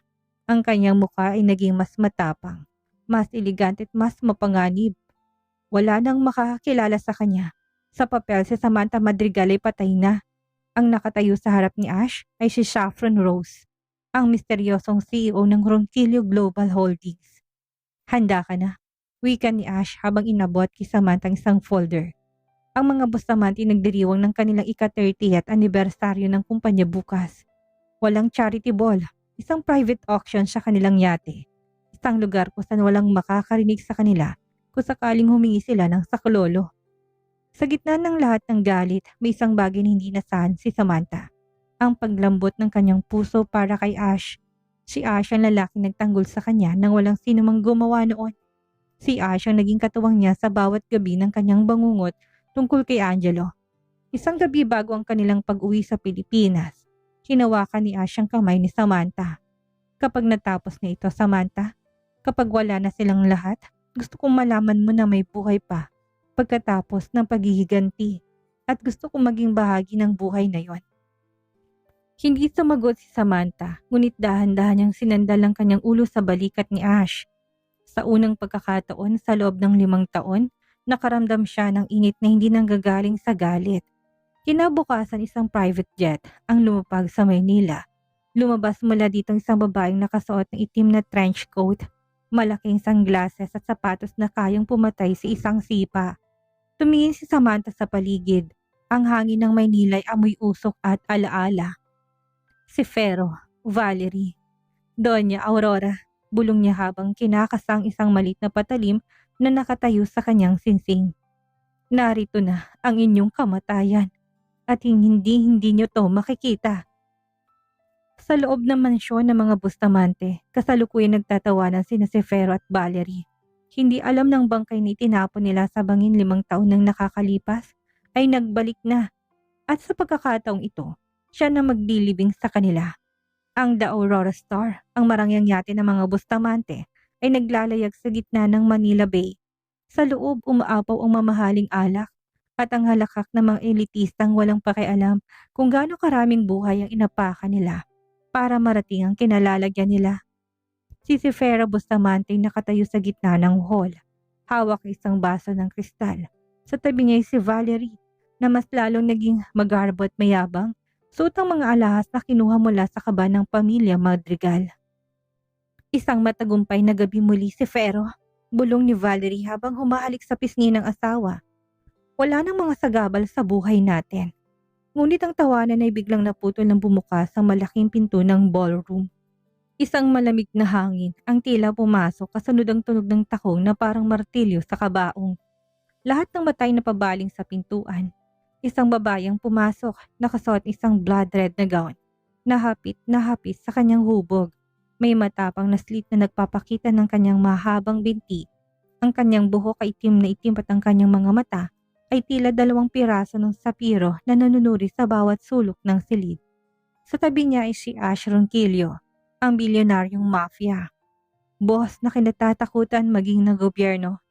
Ang kanyang mukha ay naging mas matapang, mas elegante at mas mapanganib. Wala nang makakakilala sa kanya. Sa papel si Samantha Madrigal ay patay na. Ang nakatayo sa harap ni Ash ay si Saffron Rose, ang misteryosong CEO ng Ronquillo Global Holdings. Handa ka na, wika ni Ash habang inabot kay Samantha ang isang folder. Ang mga Bustamante nagdiriwang ng kanilang ika-30th anibersaryo ng kumpanya bukas. Walang charity ball, isang private auction sa kanilang yate. Isang lugar kung saan walang makakarinig sa kanila kung sakaling humingi sila ng saklolo. Sa gitna ng lahat ng galit, may isang bagay na hindi nasahan si Samantha. Ang paglambot ng kanyang puso para kay Ash. Si Ash ang lalaking nagtanggol sa kanya nang walang sino mang gumawa noon. Si Ash ang naging katuwang niya sa bawat gabi ng kanyang bangungot tungkol kay Angelo. Isang gabi bago ang kanilang pag-uwi sa Pilipinas, hinawakan ni Ash ang kamay ni Samantha. Kapag natapos na ito, Samantha, kapag wala na silang lahat, gusto kong malaman mo na may buhay pa pagkatapos ng paghihiganti at gusto kong maging bahagi ng buhay na yon. Hindi sumagot si Samantha, ngunit dahan-dahan niyang sinandal ang kanyang ulo sa balikat ni Ash. Sa unang pagkakataon sa loob ng 5 taon, nakaramdam siya ng init na hindi nanggagaling sa galit. Kinabukasan isang private jet ang lumapag sa Maynila. Lumabas mula dito isang babaeng nakasuot ng itim na trench coat, malaking sunglasses at sapatos na kayang pumatay sa isang sipa. Tumingin si Samantha sa paligid. Ang hangin ng Maynila ay amoy usok at alaala. Si Fero, Valerie, Doña Aurora, bulong niya habang kinakasang isang malit na patalim na nakatayo sa kanyang singsing. Narito na ang inyong kamatayan at hindi nyo to makikita. Sa loob ng mansyon ng mga Bustamante, kasalukuyang nagtatawanan sina Sefero at Valerie. Hindi alam ng bangkay na itinapon nila sa bangin 5 taon nang nakakalipas ay nagbalik na, at sa pagkakataong ito, siya na maglilibing sa kanila. Ang The Aurora Star, ang marangyang yate ng mga Bustamante, ay naglalayag sa gitna ng Manila Bay. Sa loob umaapaw ang mamahaling alak at ang halakak ng mga elitistang walang pakialam kung gaano karaming buhay ang inapakan nila para marating ang kinalalagyan nila. Si Sefero Bustamante ay nakatayo sa gitna ng hall, hawak ang isang baso ng kristal. Sa tabi niya ay si Valerie, na mas lalong naging magarbo at mayabang, suot ang mga alahas na kinuha mula sa kaba ng pamilya Madrigal. Isang matagumpay na gabi muli, Sefero, bulong ni Valerie habang humahalik sa pisngi ng asawa. Wala nang mga sagabal sa buhay natin. Ngunit ang tawanan ay biglang naputol ng bumukas ang malaking pinto ng ballroom. Isang malamig na hangin ang tila pumasok kasunod ang tunog ng takong na parang martilyo sa kabaong. Lahat ng matay na pabaling sa pintuan. Isang babayang pumasok, nakasuot isang blood red na gown. Nahapit sa kanyang hubog. May matapang na slit na nagpapakita ng kanyang mahabang binti. Ang kanyang buhok ay itim na itim at ang kanyang mga mata ay tila 2 piraso ng sapiro na nanunuri sa bawat sulok ng silid. Sa tabi niya ay si Ash Ronquillo, ang bilyonaryong mafia. Boss na kinatatakutan maging ng gobyerno.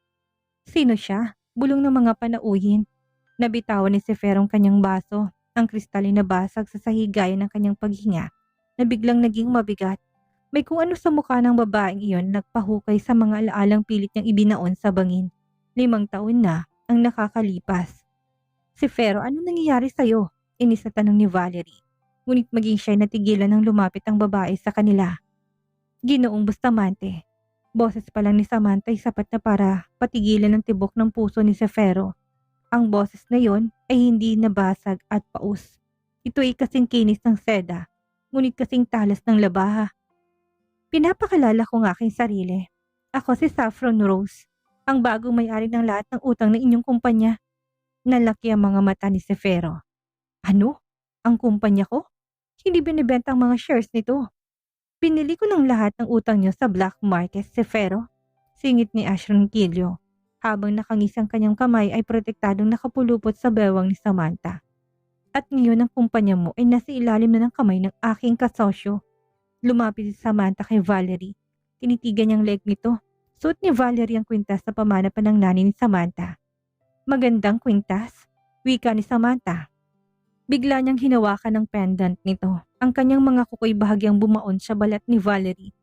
Sino siya? Bulong ng mga panauhin. Nabitawan ni Sefero ang kanyang baso, ang kristal ay nabasag sa sahig gaya ng kanyang paghinga na biglang naging mabigat. May kung ano sa mukha ng babaeng iyon nagpahukay sa mga alaalang pilit niyang ibinaon sa bangin. 5 taon na ang nakakalipas. Sefero, ano nangyayari sa'yo? Inis na tanong ni Valerie. Ngunit maging siya'y natigilan nang lumapit ang babae sa kanila. Ginoong Bustamante. Boses pa lang ni Samantha ay sapat na para patigilan ang tibok ng puso ni Sefero. Ang boses na yon ay hindi nabasag at paus. Ito ay kasing kinis ng seda, ngunit kasing talas ng labaha. Pinapakalala ko ng aking sarili. Ako si Saffron Rose, ang bagong may-ari ng lahat ng utang ng inyong kumpanya. Nalaki ang mga mata ni Sefero. Ano? Ang kumpanya ko? Hindi binibenta ang mga shares nito. Pinili ko ng lahat ng utang niyo sa black market, Sefero. Singit ni Ash Ronquillo, habang nakangisang kanyang kamay ay protektadong nakapulupot sa bewang ni Samantha. At ngayon ang kumpanya mo ay nasa ilalim na ng kamay ng aking kasosyo. Lumapit si Samantha kay Valerie. Tinitigan niyang leg nito. Suot ni Valerie ang kwintas sa pamanapan ng nanay ni Samantha. Magandang kwintas, wika ni Samantha. Bigla niyang hinawakan ng pendant nito. Ang kanyang mga kuko'y bahagyang bumaon sa balat ni Valerie.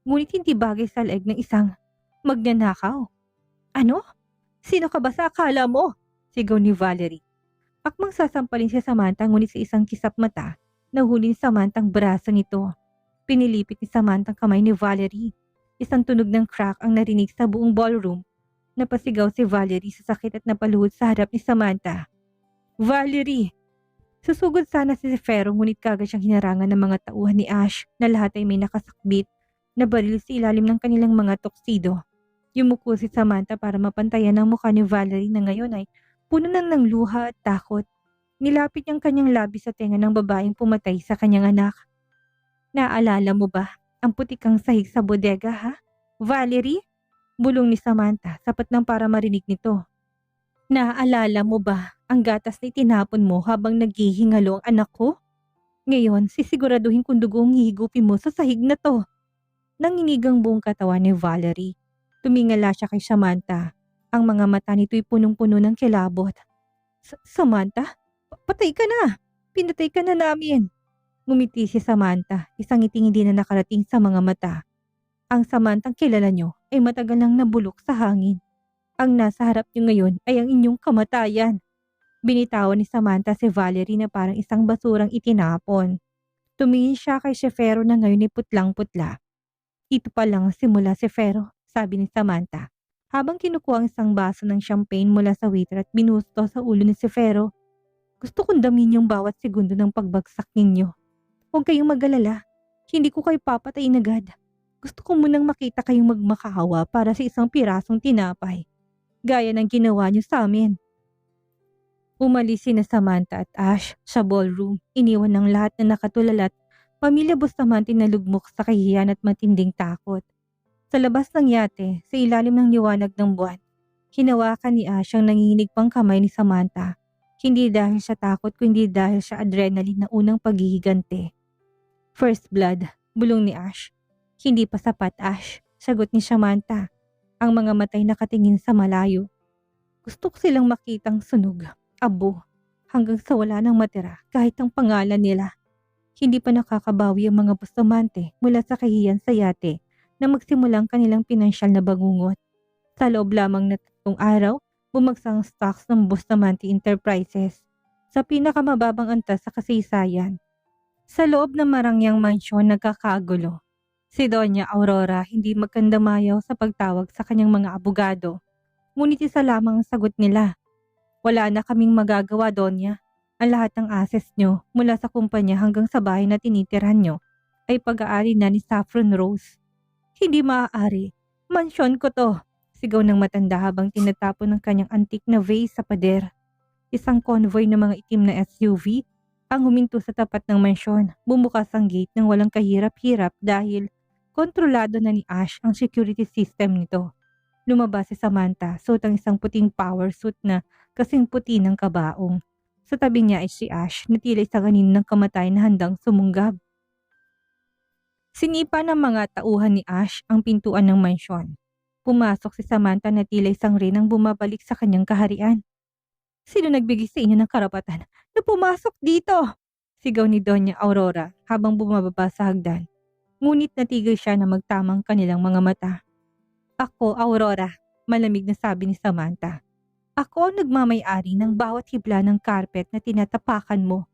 Ngunit hindi bagay sa leeg ng isang magnanakaw. Ano? Sino ka ba sa akala mo? Sigaw ni Valerie. Akmang sasampalin si Samantha ngunit sa isang kisap mata, nahuli ni Samantha ang braso nito. Pinilipit ni Samantha ang kamay ni Valerie. Isang tunog ng crack ang narinig sa buong ballroom. Napasigaw si Valerie sa sakit at napaluhod sa harap ni Samantha. Valerie! Susugod sana si Sefero ngunit kagad siyang hinarangan ng mga tauhan ni Ash na lahat ay may nakasakbit na baril sa ilalim ng kanilang mga tuksido. Yumuko si Samantha para mapantayan ang mukha ni Valerie na ngayon ay puno ng luha at takot. Nilapit niyang kanyang labi sa tenga ng babaeng pumatay sa kanyang anak. Naalala mo ba ang putikang sahig sa bodega, ha? Valerie? Bulong ni Samantha, sapat lang para marinig nito. Naalala mo ba ang gatas na itinapon mo habang naghihingalo ang anak ko? Ngayon, sisiguraduhin kung dugong hihigupin mo sa sahig na to. Nanginig ang buong katawan ni Valerie. Tumingala siya kay Samantha. Ang mga mata nito'y punong-puno ng kilabot. Samantha? Patay ka na! Pinatay ka na namin! Ngumiti si Samantha, isang ngiting hindi na nakarating sa mga mata. Ang Samanthang kilala nyo ay matagal nang nabulok sa hangin. Ang nasa harap nyo ngayon ay ang inyong kamatayan. Binitawan ni Samantha si Valerie na parang isang basurang itinapon. Tumingin siya kay Sefero na ngayon ay putlang-putla. Ito pa lang ang simula, Sefero, sabi ni Samantha, habang kinukuha ang isang baso ng champagne mula sa waiter at binusto sa ulo ni Sefero. Gusto kong damin yung bawat segundo ng pagbagsak ninyo. Huwag kayong mag-alala. Hindi ko kayo papatayin agad. Gusto ko munang makita kayong magmakahawa para sa isang pirasong tinapay. Gaya ng ginawa niyo sa amin. Umalis sina Samantha at Ash sa ballroom, iniwan ng lahat na nakatulala at pamilya Bustamante na lugmok sa kahihiyan at matinding takot. Sa labas ng yate, sa ilalim ng liwanag ng buwan, hinawakan ni Ash ang nanginginig pang kamay ni Samantha. Hindi dahil siya takot kundi dahil sa adrenaline na unang paghihigante. First blood, bulong ni Ash. Hindi pa sapat, Ash, sagot ni Samantha. Ang mga matay nakatingin sa malayo. Gusto ko silang makitang sunog, abo, hanggang sa wala nang matira kahit ang pangalan nila. Hindi pa nakakabawi ang mga Bustamante mula sa kahiyan sa yate na magsimulang kanilang pinansyal na bangungot. Sa loob lamang na 3 araw, bumagsak ang stocks ng Bustamante Enterprises sa pinakamababang antas sa kasaysayan. Sa loob ng marangyang mansyon nagkakagulo. Si Doña Aurora hindi magkandamayaw sa pagtawag sa kanyang mga abogado. Ngunit isa lamang ang sagot nila. Wala na kaming magagawa, Doña. Ang lahat ng assets nyo mula sa kumpanya hanggang sa bahay na tinitirhan nyo ay pag-aari na ni Saffron Rose. Hindi maaari. Mansyon ko to. Sigaw ng matanda habang tinatapon ng kanyang antik na vase sa pader. Isang convoy ng mga itim na SUV ang huminto sa tapat ng mansyon. Bumukas ang gate ng walang kahirap-hirap dahil kontrolado na ni Ash ang security system nito. Lumabas si Samantha, suot ang isang puting power suit na kasing puti ng kabaong. Sa tabi niya ay si Ash na tila isang ganin ng kamatay na handang sumunggab. Sinipa ng mga tauhan ni Ash ang pintuan ng mansyon. Pumasok si Samantha na tila isang renang bumabalik sa kanyang kaharian. Sino nagbigay sa inyo ng karapatan na pumasok dito? Sigaw ni Doña Aurora habang bumababa sa hagdan. Ngunit natigil siya na magtamang kanilang mga mata. Ako, Aurora, malamig na sabi ni Samantha. Ako ang nagmamay-ari ng bawat hibla ng carpet na tinatapakan mo.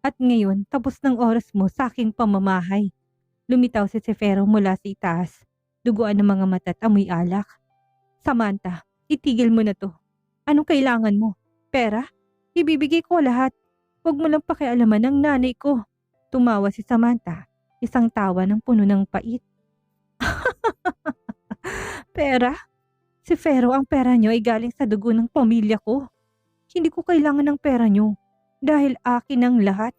At ngayon, tapos ng oras mo sa aking pamamahay. Lumitaw si Sefero mula sa itaas. Duguan ng mga mata at amoy alak. Samantha, itigil mo na to. Anong kailangan mo? Pera? Ibibigay ko lahat. Huwag mo lang pakialaman ng nanay ko. Tumawa si Samantha. Isang tawa ng puno ng pait. Pera? Si Fero, ang pera nyo ay galing sa dugo ng pamilya ko. Hindi ko kailangan ng pera nyo dahil akin ang lahat.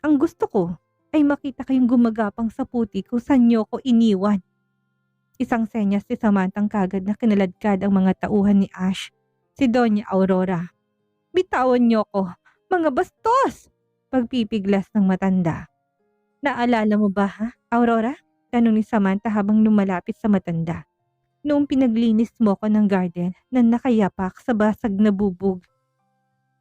Ang gusto ko ay makita kayong gumagapang sa puti kung saan nyo ko iniwan. Isang senyas si Samantha kagad na kinaladkad ang mga tauhan ni Ash, si Doña Aurora. Bitawan nyo ko, mga bastos! Pagpipiglas ng matanda. Naalala mo ba ha, Aurora? Tanong ni Samantha habang lumalapit sa matanda. Noong pinaglinis mo ko ng garden na nakayapak sa basag na bubog.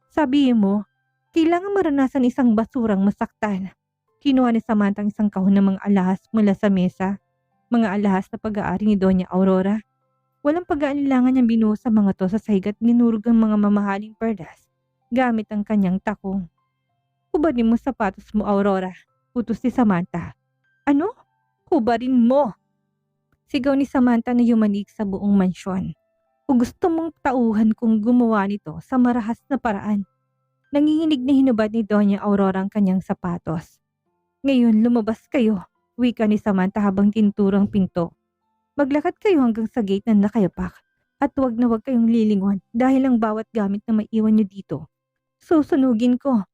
Sabihin mo, kailangan maranasan isang basurang masaktan. Kinuha ni Samantha ang isang kahon ng mga alahas mula sa mesa. Mga alahas na pag-aari ni Doña Aurora. Walang pag-aalilangan niyang binuhos sa mga to sa sahig at ninurog ang mga mamahaling perdas gamit ang kanyang takong. Hubarin mo sapatos mo, Aurora. Utos ni Samantha. Ano? Hubarin mo! Sigaw ni Samantha na yumanig sa buong mansyon. O gusto mong tauhan kung gumawa nito sa marahas na paraan. Nanginginig na hinubad ni Doña Aurora ang kanyang sapatos. Ngayon lumabas kayo, wika ni Samantha habang tinuturo ang pinto. Maglakad kayo hanggang sa gate na nakayapak at huwag na huwag kayong lilingon dahil ang bawat gamit na maiwan nyo dito. Susunugin ko.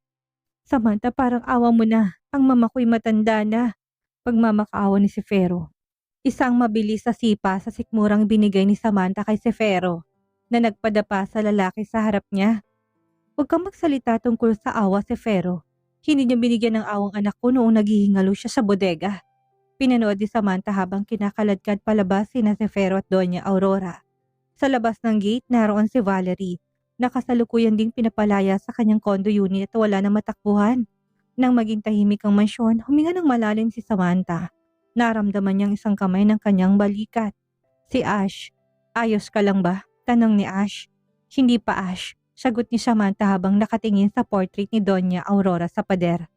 Samantha, parang awa mo na. Ang mama ko'y matanda na. Pagmamakaawa ni Sefero. Isang mabilis na sipa sa sikmurang binigay ni Samantha kay Sefero na nagpadapa sa lalaki sa harap niya. Huwag kang magsalita tungkol sa awa, Sefero. Hindi niya binigyan ng awang anak ko noong naghihingalo siya sa bodega. Pinanood ni Samantha habang kinakaladkad palabas sina Sefero at Doña Aurora. Sa labas ng gate naroon si Valerie. Nakasalukuyan ding pinapalaya sa kanyang condo unit at wala na matakbuhan. Nang maging tahimik ang mansyon, huminga ng malalim si Samantha. Naramdaman niyang isang kamay ng kanyang balikat. Si Ash. Ayos ka lang ba? Tanong ni Ash. Hindi pa, Ash. Sagot ni Samantha habang nakatingin sa portrait ni Doña Aurora sa pader.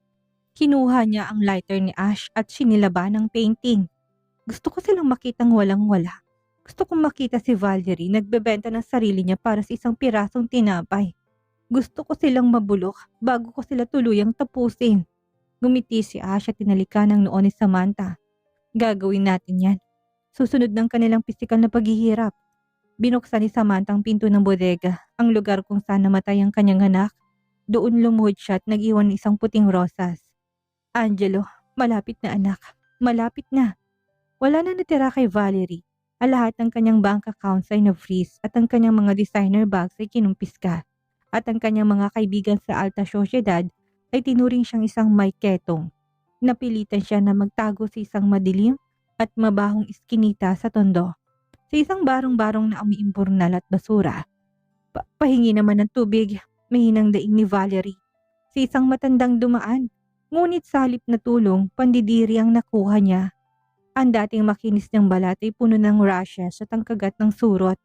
Kinuha niya ang lighter ni Ash at sinilaba ng painting. Gusto ko silang makitang walang-wala. Gusto kong makita si Valerie nagbebenta ng sarili niya para sa isang pirasong tinapay. Gusto ko silang mabulok bago ko sila tuluyang tapusin. Gumiti si Ash at tinalikan ng noo ni Samantha. Gagawin natin yan. Susunod ng kanilang pisikal na paghihirap. Binuksan ni Samantha ang pinto ng bodega, ang lugar kung saan namatay ang kanyang anak. Doon lumuhod siya at nag-iwan ng isang puting rosas. Angelo, malapit na anak. Malapit na. Wala na natira kay Valerie. Ang lahat ng kanyang bank accounts ay na-freeze at ang kanyang mga designer bags ay kinumpiska. At ang kanyang mga kaibigan sa alta sosyedad ay tinuring siyang isang mayketong. Napilitan siya na magtago sa isang madilim at mabahong iskinita sa tondo. Sa isang barong-barong na umiimpurnal at basura. Pahingi naman ng tubig, mahinang daing ni Valerie. Sa isang matandang dumaan. Ngunit sa halip na tulong, pandidiri ang nakuha niya. Ang dating makinis niyang balat ay puno ng rashes at ang kagat ng surot.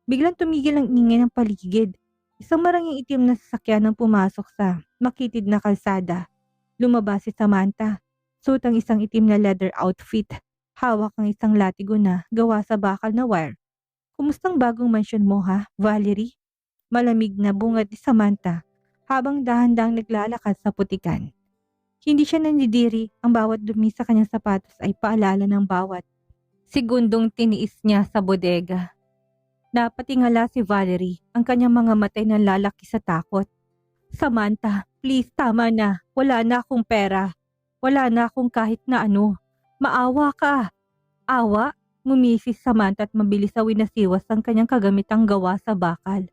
Biglang tumigil ang ingay ng paligid. Isang maranging itim na sasakyan ang pumasok sa makitid na kalsada. Lumabas si Samantha. Suot ang isang itim na leather outfit. Hawak ang isang latigo na gawa sa bakal na wire. Kumustang bagong mansyon mo ha, Valerie? Malamig na bungad ni Samantha habang dahan-dahang naglalakad sa putikan. Hindi siya nandidiri, ang bawat dumi sa kanyang sapatos ay paalala ng bawat segundong tiniis niya sa bodega. Napatingala si Valerie, ang kanyang mga matay na lalaki sa takot. Samantha, please tama na, wala na akong pera. Wala na akong kahit na ano. Maawa ka. Awa? Ngumisi Samantha at mabilis na winasiwas ang kanyang kagamitang gawa sa bakal.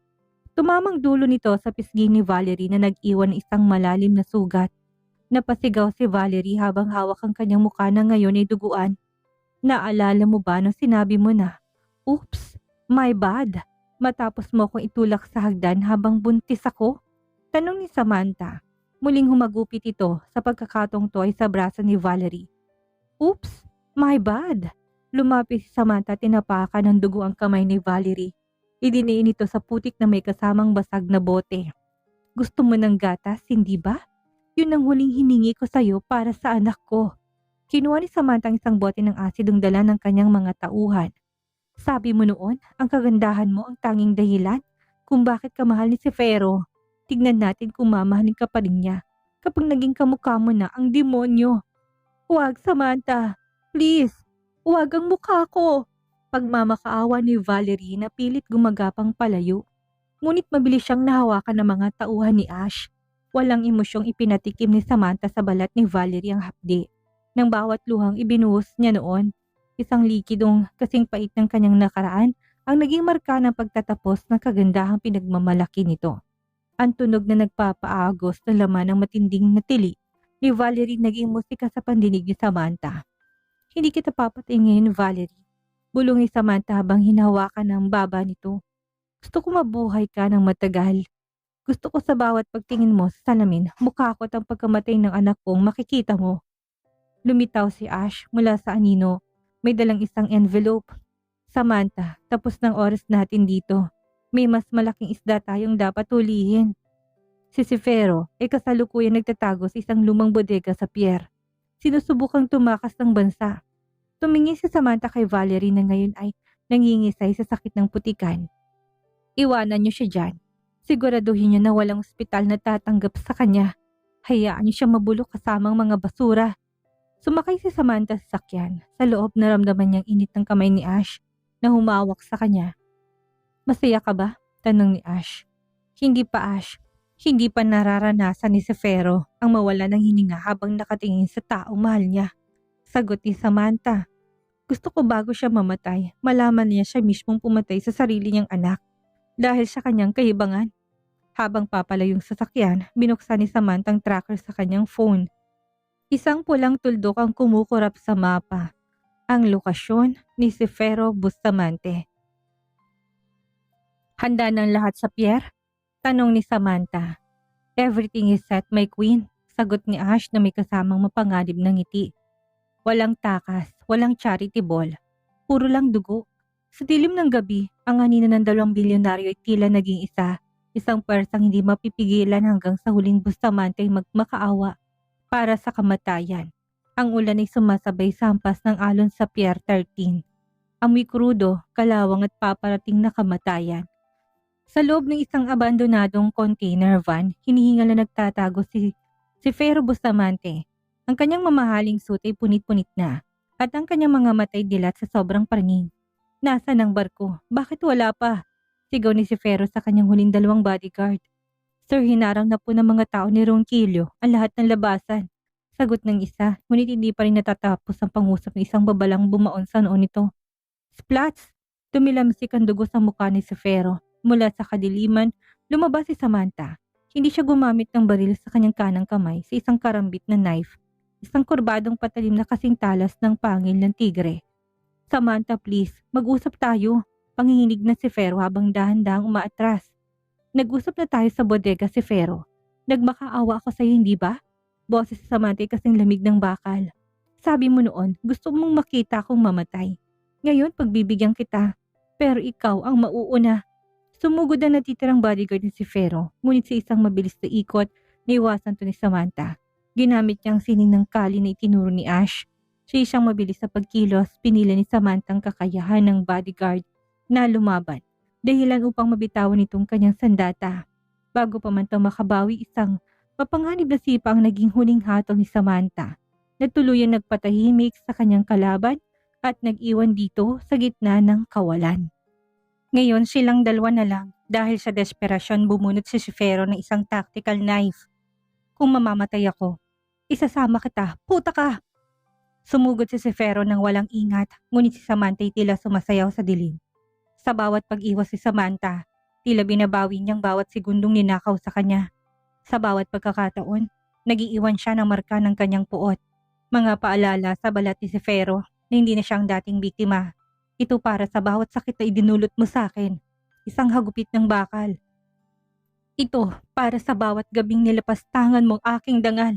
Tumamang dulo nito sa pisngi ni Valerie na nag-iwan ng isang malalim na sugat. Napasigaw si Valerie habang hawak ang kanyang mukha na ngayon ay duguan. Naalala mo ba nung sinabi mo na, "Oops, my bad," matapos mo akong itulak sa hagdan habang buntis ako? Tanong ni Samantha. Muling humagupit ito sa pagkakataong to ay sa braso ni Valerie. Oops, my bad. Lumapit si Samantha at tinapakan ng dugo ang kamay ni Valerie. Idiniin ito sa putik na may kasamang basag na bote. Gusto mo ng gatas, hindi ba? Yun ang huling hiningi ko sa'yo para sa anak ko. Kinuha ni Samantha ang isang bote ng asidong dala ng kanyang mga tauhan. Sabi mo noon, ang kagandahan mo ang tanging dahilan kung bakit ka mahal ni si Fero. Tignan natin kung mamahalin ka pa rin niya kapag naging kamukha mo na ang demonyo. Huwag, Samantha. Please, huwag ang mukha ko. Pagmamakaawa ni Valerie na pilit gumagapang palayo. Ngunit mabilis siyang nahawakan ng mga tauhan ni Ash. Walang emosyong ipinatikim ni Samantha sa balat ni Valerie ang hapdi. Nang bawat luhang ibinuhos niya noon, isang likidong kasing pait ng kanyang nakaraan ang naging marka ng pagtatapos ng kagandahang pinagmamalaki nito. Ang tunog na nagpapaagos ng laman ng matinding natili ni Valerie naging musika sa pandinig ni Samantha. Hindi kita papatayin ngayon, Valerie. Bulong ni Samantha habang hinahawakan ng baba nito. Gusto ko mabuhay ka ng matagal. Gusto ko sa bawat pagtingin mo sa salamin, mukha ko at ang pagkamatay ng anak kong makikita mo. Lumitaw si Ash mula sa anino. May dalang isang envelope. Samantha, tapos ng oras natin dito. May mas malaking isda tayong dapat hulihin. Si Fero ay kasalukuyang nagtatago sa isang lumang bodega sa pier. Sinusubukang tumakas ng bansa. Tumingin si Samantha kay Valerie na ngayon ay nangingisay sa sakit ng putikan. Iwanan niyo siya dyan. Siguraduhin niyo na walang ospital na tatanggap sa kanya. Hayaan niyo siya mabulok kasamang mga basura. Sumakay si Samantha sa sakyan. Sa loob naramdaman niyang init ng kamay ni Ash na humawak sa kanya. Masaya ka ba? Tanong ni Ash. Hindi pa, Ash. Hindi pa nararanasan ni Fero ang mawala ng hininga habang nakatingin sa taong mahal niya. Sagot ni Samantha. Gusto ko bago siya mamatay, malaman niya siya mismong pumatay sa sarili niyang anak dahil sa kanyang kahibangan. Habang papalayong sasakyan, binuksan ni Samantha ang tracker sa kanyang phone. Isang pulang tuldok ang kumukurap sa mapa. Ang lokasyon ni Fero Bustamante. Handa ng lahat sa pier? Tanong ni Samantha. Everything is set, my queen. Sagot ni Ash na may kasamang mapanganib ng ngiti. Walang takas, walang charity ball. Puro lang dugo. Sa dilim ng gabi, ang anino ng 2 bilyonaryo ay tila naging isa. Isang pwersang hindi mapipigilan hanggang sa huling Bustamante ay magmakaawa para sa kamatayan. Ang ulan ay sumasabay sa hampas ng alon sa Pier 13. Amoy krudo, kalawang at paparating na kamatayan. Sa loob ng isang abandonadong container van, hinihingal na nagtatago si Fero Bustamante. Ang kanyang mamahaling suit ay punit-punit na at ang kanyang mga matay dilat sa sobrang praning. Nasaan ang barko? Bakit wala pa? Sigaw ni Fero sa kanyang huling 2 bodyguard. Sir, hinarang na po ng mga tao ni Ronquillo ang lahat ng labasan. Sagot ng isa, ngunit hindi pa rin natatapos ang pangusap ng isang babalang bumaon sa noo nito. Splats! Tumilamsik ang dugo sa mukha ni Sefero. Mula sa kadiliman, lumabas si Samantha. Hindi siya gumamit ng baril sa kanyang kanang kamay sa isang karambit na knife. Isang kurbadong patalim na kasing talas ng pangil ng tigre. Samantha, please, mag-usap tayo. Panginginig na si Fero habang dahan-dahang umaatras. Nag-usap na tayo sa bodega, si Fero. Nagmakaawa ako sa iyo, hindi ba? Boses sa Samantha kasing lamig ng bakal. Sabi mo noon, gusto mong makita akong mamatay. Ngayon, pagbibigyan kita. Pero ikaw ang mauuna. Sumugod ang natitirang bodyguard ni si Fero, ngunit sa isang mabilis na ikot, naiwasan to ni Samantha. Ginamit niya ang sining ng kali na itinuro ni Ash. Sa isang mabilis na pagkilos, pinila ni Samantha ang kakayahan ng bodyguard na lumaban, dahilan upang mabitawan itong kanyang sandata. Bago pa man ito makabawi, isang mapanganib na sipa ang naging huling hatol ni Samantha, na tuluyang nagpatahimik sa kanyang kalaban at nag-iwan dito sa gitna ng kawalan. Ngayon silang dalawa na lang dahil sa desperasyon bumunot si Fero ng isang tactical knife. Kung mamamatay ako, isasama kita, puta ka! Sumugod si Fero ng walang ingat, ngunit si Samantha ay tila sumasayaw sa dilim. Sa bawat pag-iwas si Samantha, tila binabawi niyang bawat segundong ninakaw sa kanya. Sa bawat pagkakataon, nag-iiwan siya ng marka ng kanyang puot. Mga paalala sa balat ni Fero na hindi na siyang dating biktima. Ito para sa bawat sakit na idinulot mo sa akin. Isang hagupit ng bakal. Ito para sa bawat gabing nilapastangan mong aking dangal.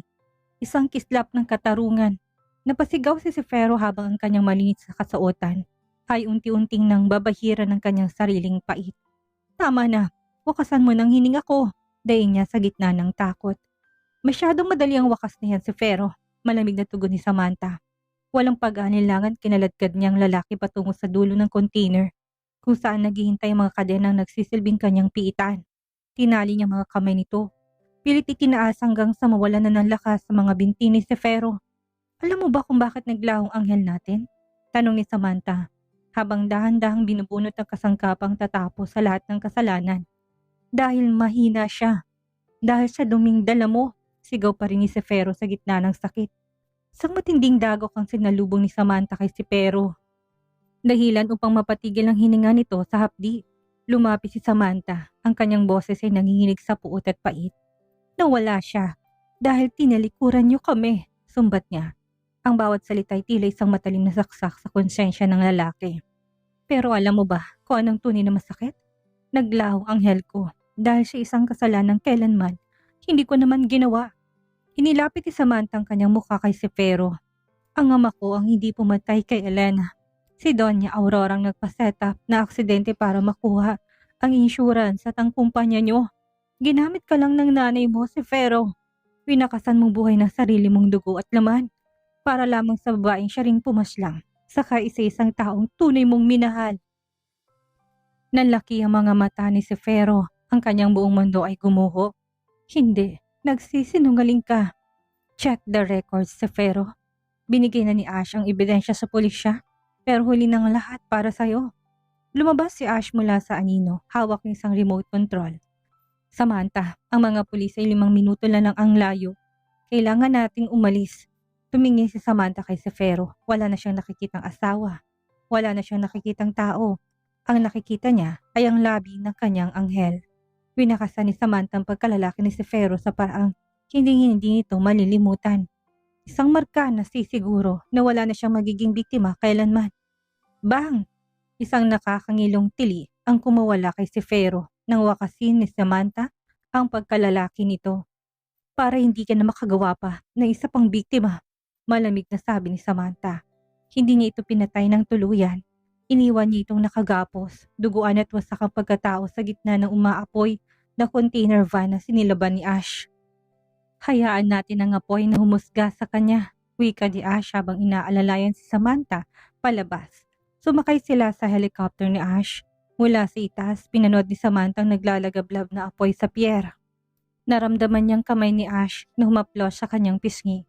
Isang kislap ng katarungan. Napasigaw si Fero habang ang kanyang malinis sa kasuotan ay unti-unting nang babahiran ng kanyang sariling pait. Tama na, wakasan mo ng hininga ko, daing niya sa gitna ng takot. Masyadong madali ang wakas na yan si Fero, malamig na tugon ni Samantha. Walang pag-anilangan kinaladkad niyang lalaki patungo sa dulo ng container, kung saan naghihintay ang mga kadenang nagsisilbing kanyang piitan. Tinali niya mga kamay nito. Pilit itinaas hanggang sa mawalan na ng lakas sa mga binti ni Fero. Alam mo ba kung bakit naglahong anghel natin? Tanong ni Samantha, habang dahan-dahang binubunot ang kasangkapang tatapos sa lahat ng kasalanan. Dahil mahina siya. Dahil sa duming dala mo, sigaw pa rin ni Fero sa gitna ng sakit. Isang matinding dagok ang sinalubong ni Samantha kay Fero. Dahilan upang mapatigil ang hininga nito sa hapdi. Lumapit si Samantha, ang kanyang boses ay nanginginig sa puot at pait. Nawala siya, dahil tinalikuran niyo kami, sumbat niya. Ang bawat salita ay tila isang matalim na saksak sa konsensya ng lalaki. Pero alam mo ba kung anong tunay na masakit? Naglaho ang anghel ko dahil sa isang kasalanan kailanman hindi ko naman ginawa. Inilapit ni Samantha ang kanyang mukha kay Fero. Ang ama ko ang hindi pumatay kay Elena. Si Doña Aurora ang nagpa-set up na aksidente para makuha ang insurance at ang kumpanya nyo. Ginamit ka lang ng nanay mo, Fero. Pinakasan mong buhay ng sarili mong dugo at laman para lamang sa babaeng siya ring pumaslang, saka isa-isang taong tunay mong minahal. Nanlaki ang mga mata ni Fero, ang kanyang buong mundo ay gumuho. Hindi, nagsisinungaling ka. Check the records, Fero. Binigay na ni Ash ang ebidensya sa pulisya, pero huli ng lahat para sa'yo. Lumabas si Ash mula sa anino, hawak ng isang remote control. Samantha, ang mga pulis ay 5 minuto lang ang layo. Kailangan nating umalis. Tumingin si Samantha kay Fero. Wala na siyang nakikitang asawa. Wala na siyang nakikitang tao. Ang nakikita niya ay ang labi ng kanyang anghel. Winakasan ni Samantha ang pagkalalaki ni Fero sa paraang hindi nito malilimutan. Isang marka na sisiguro na wala na siyang magiging biktima kailanman. Bang! Isang nakakangilong tili ang kumawala kay Fero nang wakasin ni Samantha ang pagkalalaki nito. Para hindi ka na makagawa pa ng isa pang biktima. Malamig na sabi ni Samantha. Hindi niya ito pinatay ng tuluyan. Iniwan niya itong nakagapos, duguan at wasak ang pagkatao sa gitna ng umaapoy na container van na sinilaban ni Ash. Hayaan natin ang apoy na humusga sa kanya, wika ni Ash habang inaalalayan si Samantha palabas. Sumakay sila sa helicopter ni Ash. Mula sa itaas, pinanood ni Samantha ang naglalagablab na apoy sa pier. Naramdaman niyang kamay ni Ash na humaplos sa kanyang pisngi.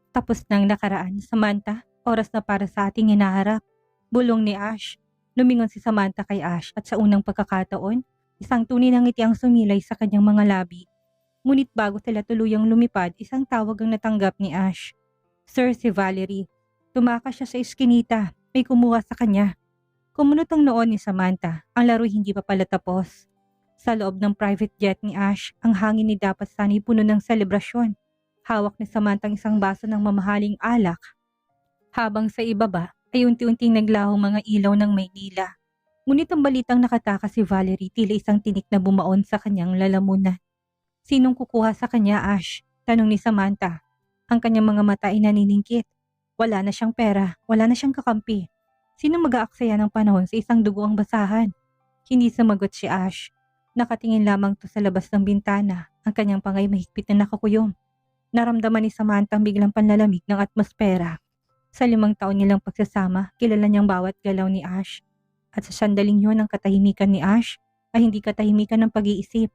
Tapos nang nakaraan, Samantha, oras na para sa ating hinaharap. Bulong ni Ash. Lumingon si Samantha kay Ash at sa unang pagkakataon, isang tunay na ngiti ang sumilay sa kanyang mga labi. Ngunit bago sila tuluyang lumipad, isang tawag ang natanggap ni Ash. Sir, si Valerie. Tumakas siya sa iskinita. May kumuha sa kanya. Kumunot ang noon ni Samantha. Ang laro hindi pa pala tapos. Sa loob ng private jet ni Ash, ang hangin ni dapat sana'y puno ng selebrasyon. Hawak ni Samantha ang isang baso ng mamahaling alak. Habang sa ibaba ay unti-unting naglahong mga ilaw ng Maynila. Ngunit ang balitang nakatakas si Valerie tila isang tinik na bumaon sa kanyang lalamunan. Sinong kukuha sa kanya, Ash? Tanong ni Samantha. Ang kanyang mga mata ay naniningkit. Wala na siyang pera, wala na siyang kakampi. Sino mag-aaksaya ng panahon sa isang duguang basahan? Hindi sumagot si Ash. Nakatingin lamang to sa labas ng bintana, ang kanyang pangay mahigpit na nakakuyom. Naramdaman ni Samantha ang biglang panlalamig ng atmosfera. Sa 5 taon nilang pagsasama, kilala niyang bawat galaw ni Ash. At sa sandaling yun, ang katahimikan ni Ash ay hindi katahimikan ng pag-iisip.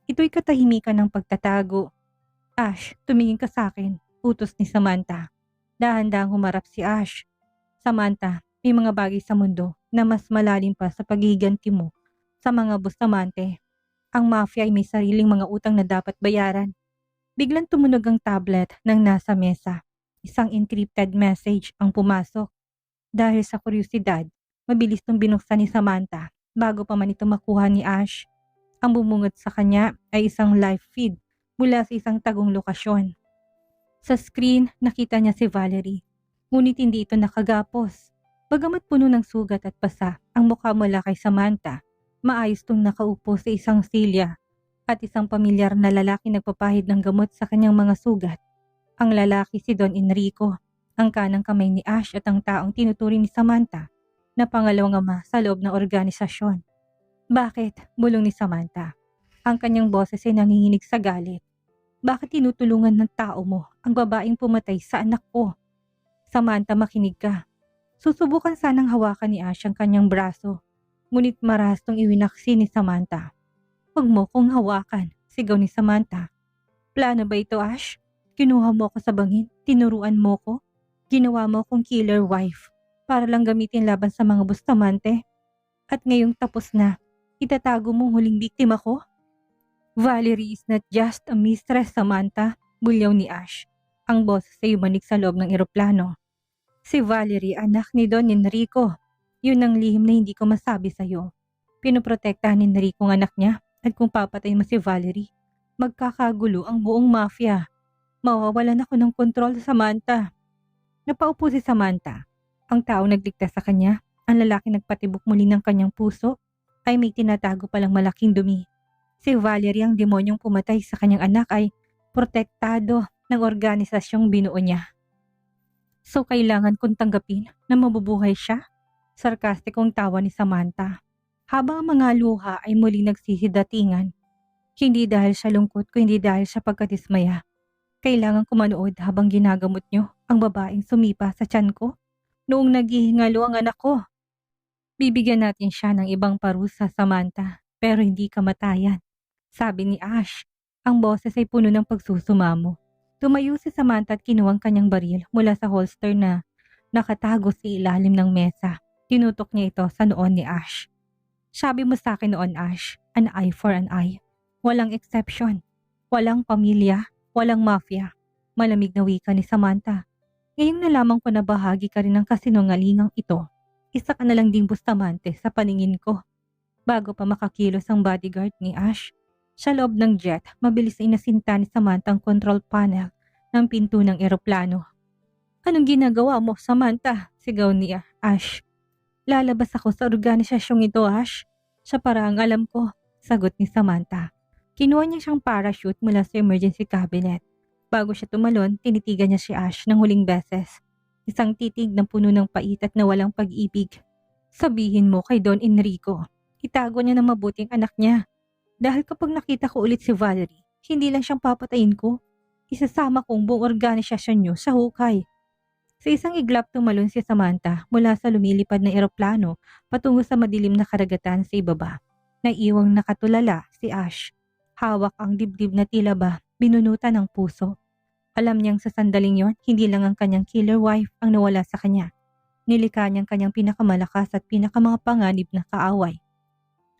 Ito'y katahimikan ng pagtatago. Ash, tumingin ka sa akin, utos ni Samantha. Dahan-dahang humarap si Ash. Samantha, may mga bagay sa mundo na mas malalim pa sa paghiganti mo sa mga bustamante. Ang mafia ay may sariling mga utang na dapat bayaran. Biglang tumunog ang tablet ng nasa mesa. Isang encrypted message ang pumasok. Dahil sa kuryosidad, mabilis nung binuksan ni Samantha bago pa man ito makuha ni Ash. Ang bumungad sa kanya ay isang live feed mula sa isang tagong lokasyon. Sa screen, nakita niya si Valerie. Ngunit hindi ito nakagapos. Bagamat puno ng sugat at pasa, ang mukha mula kay Samantha, maayos tong nakaupo sa isang silya at isang pamilyar na lalaki nagpapahid ng gamot sa kanyang mga sugat. Ang lalaki si Don Enrico, ang kanang kamay ni Ash at ang taong tinuturing ni Samantha na pangalawang ama sa loob ng organisasyon. Bakit? Bulong ni Samantha. Ang kanyang boses ay nanginginig sa galit. Bakit tinutulungan ng tao mo ang babaeng pumatay sa anak ko? Samantha, makinig ka. Susubukan sanang hawakan ni Ash ang kanyang braso. Ngunit marahas tong iwinaksi ni Samantha. Huwag mo kong hawakan, sigaw ni Samantha. Plano ba ito, Ash? Kinuha mo ko sa bangin, tinuruan mo ko, ginawa mo kong killer wife para lang gamitin laban sa mga bustamante. At ngayong tapos na, itatago mong huling biktima ko? Valerie is not just a mistress, Samantha, bulyaw ni Ash. Ang boses ay umanig sa loob ng eroplano. Si Valerie, anak ni Don Enrico. Yun ang lihim na hindi ko masabi sa'yo. Pinoprotektahan ni Enrico ang anak niya at kung papatayin mo si Valerie, magkakagulo ang buong mafia. Mawawalan ako ng kontrol, Samantha. Napaupo si Samantha. Ang taong nagligtas sa kanya, ang lalaki nagpatibok muli ng kanyang puso, ay may tinatago palang malaking dumi. Si Valerie, ang demonyong pumatay sa kanyang anak, ay protektado ng organisasyong binuo niya. So kailangan kong tanggapin na mabubuhay siya? Sarkastikong tawa ni Samantha. Habang ang mga luha ay muling nagsisidatingan. Hindi dahil sa lungkot kundi dahil sa pagkadismaya. Kailangan ko manood habang ginagamot niyo ang babaeng sumipa sa tiyan ko noong naghihingalo ang anak ko. Bibigyan natin siya ng ibang parusa, Samantha, pero hindi kamatayan. Sabi ni Ash, ang boses ay puno ng pagsusumamo. Tumayo si Samantha at kinuha ang kanyang baril mula sa holster na nakatago sa ilalim ng mesa. Tinutok niya ito sa noon ni Ash. Sabi mo sa akin noon, Ash, an eye for an eye. Walang exception. Walang pamilya, walang mafia. Malamig na wika ni Samantha. Ngayong nalaman ko na bahagi ka rin ng kasinungalingang ito. Isa ka na lang ding bustamante sa paningin ko. Bago pa makakilos ang bodyguard ni Ash, sa loob ng jet, mabilis na inasinta ni Samantha ang control panel ng pinto ng eroplano. Anong ginagawa mo, Samantha? Sigaw ni Ash. Lalabas ako sa organisasyong ito, Ash. Sa paraang alam ko, sagot ni Samantha. Kinuha niya siyang parachute mula sa emergency cabinet. Bago siya tumalon, tinitigan niya si Ash ng huling beses. Isang titig na puno ng pait at na walang pag-ibig. Sabihin mo kay Don Enrico, itago niya na mabuting anak niya. Dahil kapag nakita ko ulit si Valerie, hindi lang siyang papatayin ko. Isasama kong buong organisasyon niyo sa hukay. Sa isang iglap tumalon si Samantha mula sa lumilipad na eroplano patungo sa madilim na karagatan sa ibaba. Naiiwang nakatulala si Ash. Hawak ang dibdib na tila ba binunutan ng puso. Alam niyang sa sandaling yon, hindi lang ang kanyang killer wife ang nawala sa kanya. Nilikha niyang kanyang pinakamalakas at pinakamapanganib na kaaway.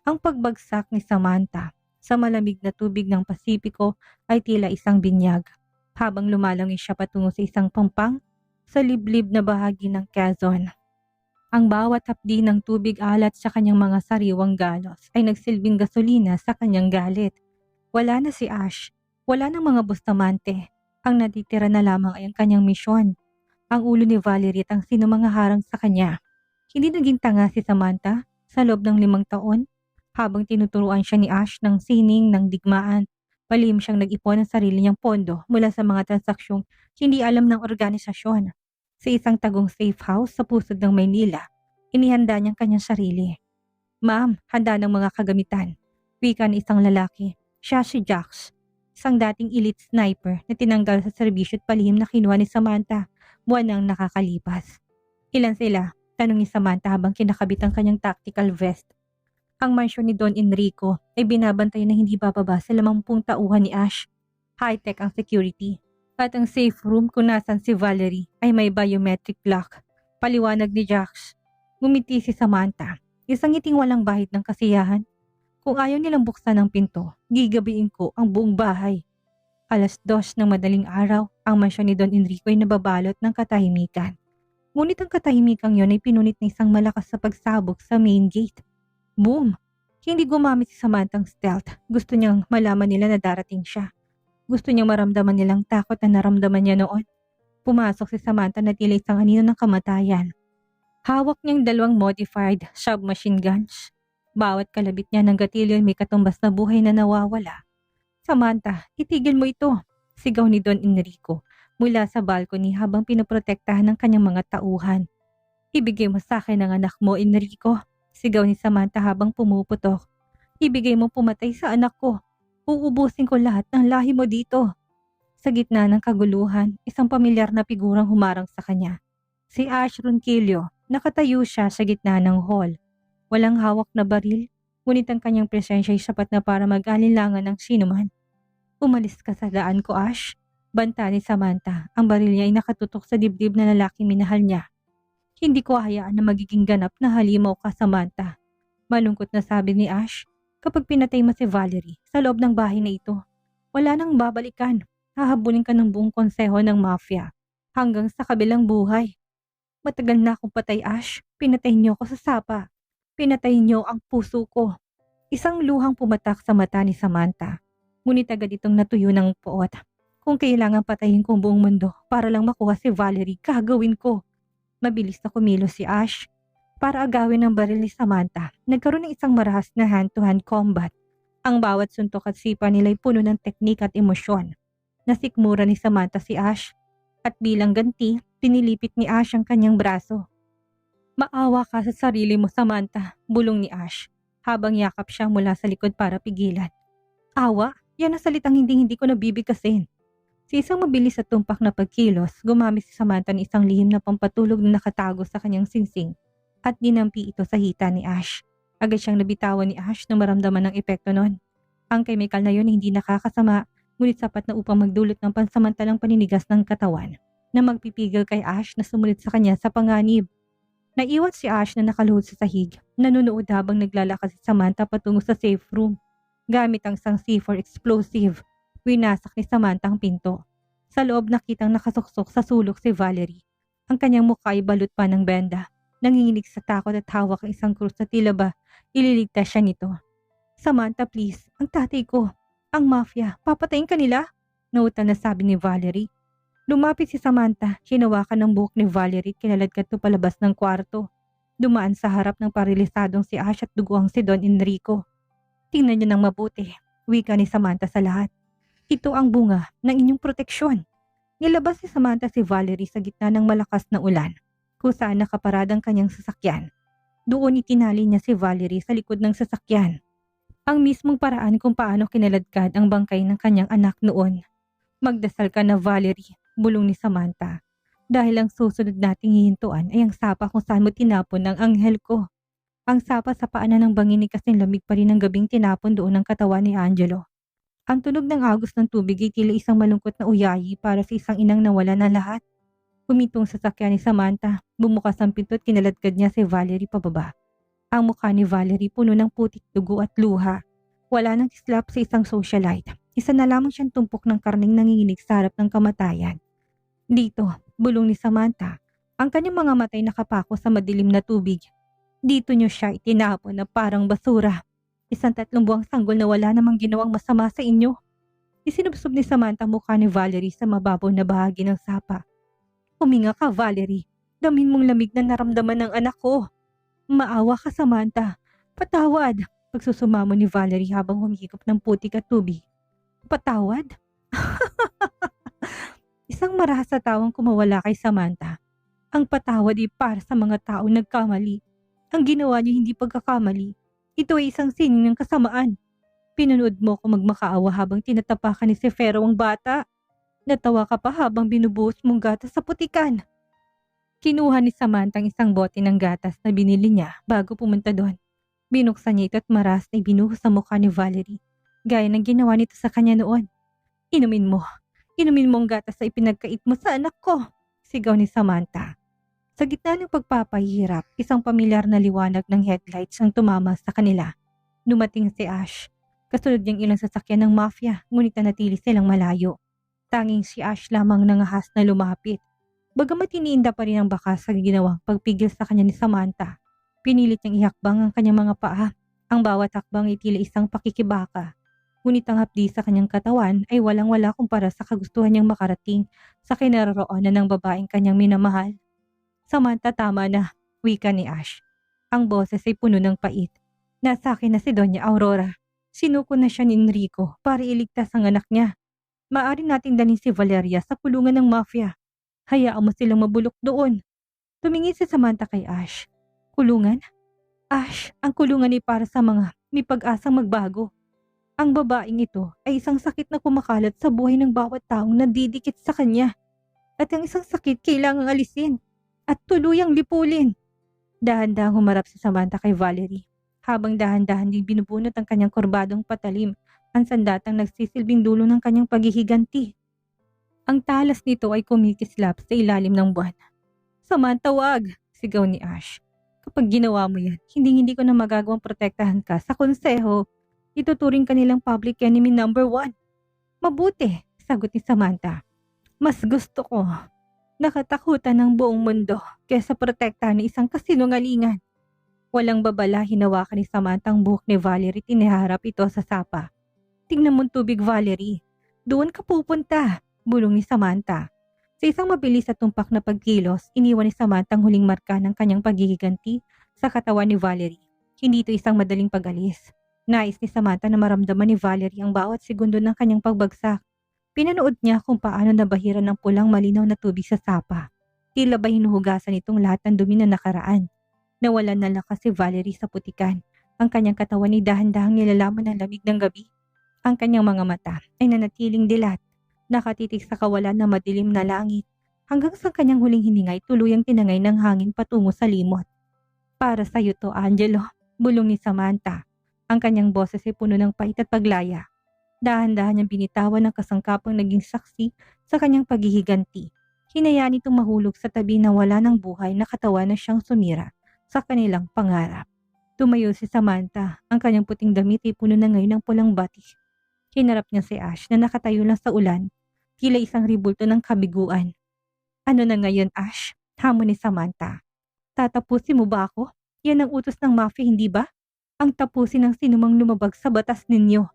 Ang pagbagsak ni Samantha sa malamig na tubig ng Pasipiko ay tila isang binyag. Habang lumalangoy siya patungo sa isang pampang sa liblib na bahagi ng Quezon. Ang bawat hapdi ng tubig alat sa kanyang mga sariwang galos ay nagsilbing gasolina sa kanyang galit. Wala na si Ash, wala ng mga Bustamante. Ang natitira na lamang ay ang kanyang misyon. Ang ulo ni Valerie at ang sino mga harang sa kanya. Hindi naging tanga si Samantha sa loob ng 5 taon. Habang tinuturuan siya ni Ash ng sining ng digmaan, palihim siyang nag-ipon ng sarili niyang pondo mula sa mga transaksyong hindi alam ng organisasyon. Sa isang tagong safe house sa pusod ng Maynila, inihanda niyang kanyang sarili. "Ma'am, handa ng mga kagamitan." Wika ng isang lalaki. Siya si Jax, isang dating elite sniper na tinanggal sa serbisyo at palihim na kinuha ni Samantha buwan nang nakakalipas. "Ilan sila?" tanong ni Samantha habang kinakabit ang kanyang tactical vest. Ang mansyon ni Don Enrico ay binabantay na hindi bababa sa 50 tauhan ni Ash. High-tech ang security. At ang safe room kung nasan si Valerie ay may biometric lock. Paliwanag ni Jax. Ngumiti si Samantha. Isang ngiting walang bahid ng kasiyahan. "Kung ayaw nilang buksan ang pinto, gigabiin ko ang buong bahay." 2:00 ng madaling araw, ang mansyon ni Don Enrico ay nababalot ng katahimikan. Ngunit ang katahimikang yon ay pinunit ng isang malakas sa pagsabog sa main gate. Boom! Hindi gumamit si Samantha ang stealth. Gusto niyang malaman nila na darating siya. Gusto niyang maramdaman nilang takot na naramdaman niya noon. Pumasok si Samantha na tila isang anino ng kamatayan. Hawak niyang 2 modified submachine guns. Bawat kalabit niya ng gatilyo ay may katumbas na buhay na nawawala. "Samantha, itigil mo ito!" sigaw ni Don Enrico mula sa balcony habang pinoprotektahan ng kanyang mga tauhan. "Ibigay mo sa akin ang anak mo, Enrico," sigaw ni Samantha habang pumuputok. "Ibigay mo pumatay sa anak ko. Uubusin ko lahat ng lahi mo dito." Sa gitna ng kaguluhan, isang pamilyar na figurang humarang sa kanya. Si Ash Ronquillo. Nakatayo siya sa gitna ng hall. Walang hawak na baril, ngunit ang kanyang presensya ay sapat na para mag-alinlangan ng sinuman. "Umalis ka sa daan ko, Ash." Banta ni Samantha. Ang baril niya ay nakatutok sa dibdib na lalaking minahal niya. "Hindi ko hayaan na magiging ganap na halimaw ka, Samantha." Malungkot na sabi ni Ash. "Kapag pinatay mo si Valerie sa loob ng bahay na ito, wala nang babalikan. Hahabulin ka ng buong konseho ng mafia hanggang sa kabilang buhay." "Matagal na akong patay, Ash. Pinatay niyo ako sa sapa. Pinatay niyo ang puso ko." Isang luhang pumatak sa mata ni Samantha. Ngunit agad itong natuyo ng puot. "Kung kailangan patayin ko ang buong mundo para lang makuha si Valerie, gagawin ko." Mabilis na kumilos si Ash. Para agawin ang baril ni Samantha, nagkaroon ng isang marahas na hand-to-hand combat. Ang bawat suntok at sipa nila ay puno ng teknik at emosyon. Nasikmura ni Samantha si Ash. At bilang ganti, pinilipit ni Ash ang kanyang braso. "Maawa ka sa sarili mo, Samantha," bulong ni Ash, habang yakap siya mula sa likod para pigilan. "Awa? Yan ang salitang hindi ko nabibigkasin." Sa isang mabilis at tumpak na pagkilos, gumamit si Samantha ng isang lihim na pampatulog na nakatago sa kanyang singsing at dinampi ito sa hita ni Ash. Agad siyang nabitawan ni Ash nang maramdaman ng epekto nun. Ang chemical na yun ay hindi nakakasama, ngunit sapat na upang magdulot ng pansamantalang paninigas ng katawan na magpipigil kay Ash na sumulit sa kanya sa panganib. Naiwan si Ash na nakaluhod sa sahig, nanunood habang naglalakad si Samantha patungo sa safe room. Gamit ang isang C4 explosive, winasak ni Samantha ang pinto. Sa loob nakitang nakasuksok sa sulok si Valerie. Ang kanyang mukha ay balot pa ng benda. Nanginginig sa takot at hawak ang isang krus na tila ba ililigtas siya nito. "Samantha, please, ang tatay ko, ang mafia, papatayin ka nila?" Nautal na sabi ni Valerie. Lumapit si Samantha, hinawakan ng buhok ni Valerie at kinaladkad ito palabas ng kwarto. Dumaan sa harap ng parilisadong si Ash at duguang si Don Enrico. "Tingnan niyo ng mabuti," wika ni Samantha sa lahat. "Ito ang bunga ng inyong proteksyon." Nilabas ni Samantha si Valerie sa gitna ng malakas na ulan, kung saan nakaparadang kanyang sasakyan. Doon itinali niya si Valerie sa likod ng sasakyan. Ang mismong paraan kung paano kinaladkad ang bangkay ng kanyang anak noon. "Magdasal ka na, Valerie," bulong ni Samantha. "Dahil ang susunod nating hihintuan ay ang sapa kung saan mo tinapon ang anghel ko." Ang sapa sa paanan ng bangin kasing lamig pa rin ng gabing tinapon doon ang katawan ni Angelo. Ang tunog ng agos ng tubig ay tila isang malungkot na uyayi para sa isang inang nawala na lahat. Humitong sa sasakyan ni Samantha, bumukas ang pinto at kinaladkad niya si Valerie pababa. Ang mukha ni Valerie puno ng putik, dugo at luha. Wala nang kislap sa isang socialite. Isa na lamang siyang tumpok ng karning nanginginig sa harap ng kamatayan. Dito, bulong ni Samantha, ang kanyang mga matay nakapako sa madilim na tubig. Dito niyo siya itinapon na parang basura. Isang 3 buwang sanggol na wala namang ginawang masama sa inyo. Isinubsob ni Samantha mukha ni Valerie sa mababaw na bahagi ng sapa. Huminga ka, Valerie. Damin mong lamig na naramdaman ng anak ko. Maawa ka, Samantha. Patawad. Pagsusumamo ni Valerie habang humihigop ng putik at tubig. Patawad? Isang marahas na tawang kumawala kay Samantha. Ang patawad ay para sa mga taong nagkamali. Ang ginawa niyo hindi pagkakamali. Ito ay isang sining ng kasamaan. Pinanood mo ko magmakaawa habang tinatapakan ni Sefero ang bata. Natawa ka pa habang binubuhos mong gatas sa putikan. Kinuha ni Samantha ang isang bote ng gatas na binili niya bago pumunta doon. Binuksan niya ito at maras na ibinuhos sa mukha ni Valerie, gaya ng ginawa nito sa kanya noon. Inumin mo. Inumin mo ang gatas na ipinagkait mo sa anak ko, sigaw ni Samantha. Sa gitna ng pagpapahirap, isang pamilyar na liwanag ng headlights ang tumama sa kanila. Dumating si Ash. Kasunod niyang ilang sasakyan ng mafia, ngunit nanatili silang malayo. Tanging si Ash lamang nangahas na lumapit. Bagamat iniinda pa rin ang bakas sa ginawang pagpigil sa kanya ni Samantha, pinilit niyang ihakbang ang kanyang mga paa. Ang bawat hakbang ay tila isang pakikibaka. Ngunit ang hapdi sa kanyang katawan ay walang-wala kumpara sa kagustuhan niyang makarating sa kinaroroonan ng babaeng kanyang minamahal. Samantha, tama na, wika ni Ash. Ang boses ay puno ng pait. Nasa akin na si Doña Aurora. Sinuko na siya ni Enrico para iligtas ang anak niya. Maaari nating dalhin si Valeria sa kulungan ng mafia. Hayaan mo silang mabulok doon. Tumingin si Samantha kay Ash. Kulungan? Ash, ang kulungan ay para sa mga may pag-asang magbago. Ang babaeng ito ay isang sakit na kumakalat sa buhay ng bawat taong nadidikit sa kanya. At ang isang sakit kailangang alisin at tuluyang lipulin. Dahan-dahang humarap si Samantha kay Valerie. Habang dahan-dahan din binubunot ang kanyang korbadong patalim, ang sandatang nagsisilbing dulo ng kanyang paghihiganti. Ang talas nito ay kumikislap sa ilalim ng buwan. Samantha, wag! Sigaw ni Ash. Kapag ginawa mo yan, hindi ko na magagawang protektahan ka sa konseho. Ituturing ka nilang public enemy number 1. Mabuti, sagot ni Samantha. Mas gusto ko nakatakutan ng buong mundo kaysa protektahan ng isang kasinungalingan. Walang babala, hinawakan ni Samantha ang buhok ni Valerie, tiniharap ito sa sapa. Tingnan mong tubig, Valerie. Doon ka pupunta, bulong ni Samantha. Sa isang mabilis at tumpak na pagkilos, iniwan ni Samantha ang huling marka ng kanyang paghihiganti sa katawan ni Valerie. Hindi ito isang madaling pag-alis. Nais ni Samantha na maramdaman ni Valerie ang bawat segundo ng kanyang pagbagsak. Pinanood niya kung paano nabahiran ng pulang malinaw na tubig sa sapa. Tila ba hinuhugasan itong lahat ng dumi na nakaraan. Nawalan na lakas si Valerie sa putikan. Ang kanyang katawan ay dahan-dahang nilalaman ng lamig ng gabi. Ang kanyang mga mata ay nanatiling dilat, nakatitig sa kawalan na madilim na langit, hanggang sa kanyang huling hininga ay tuluyang tinangay ng hangin patungo sa limot. Para sa iyo to, Angelo, bulong ni Samantha. Ang kanyang boses ay puno ng pait at paglaya. Dahan-dahan niyang binitawan ng kasangkapang naging saksi sa kanyang paghihiganti. Hinayaan itong mahulog sa tabi na wala ng buhay na katawan na siyang sumira sa kanilang pangarap. Tumayo si Samantha, ang kanyang puting damit ay puno na ngayon ng pulang batik. Hinarap niya si Ash na nakatayo lang sa ulan, tila isang ribulto ng kabiguan. Ano na ngayon, Ash? Hamon ni Samantha. Tatapusin mo ba ako? Yan ang utos ng mafia, hindi ba? Ang tapusin ng sinumang lumabag sa batas ninyo.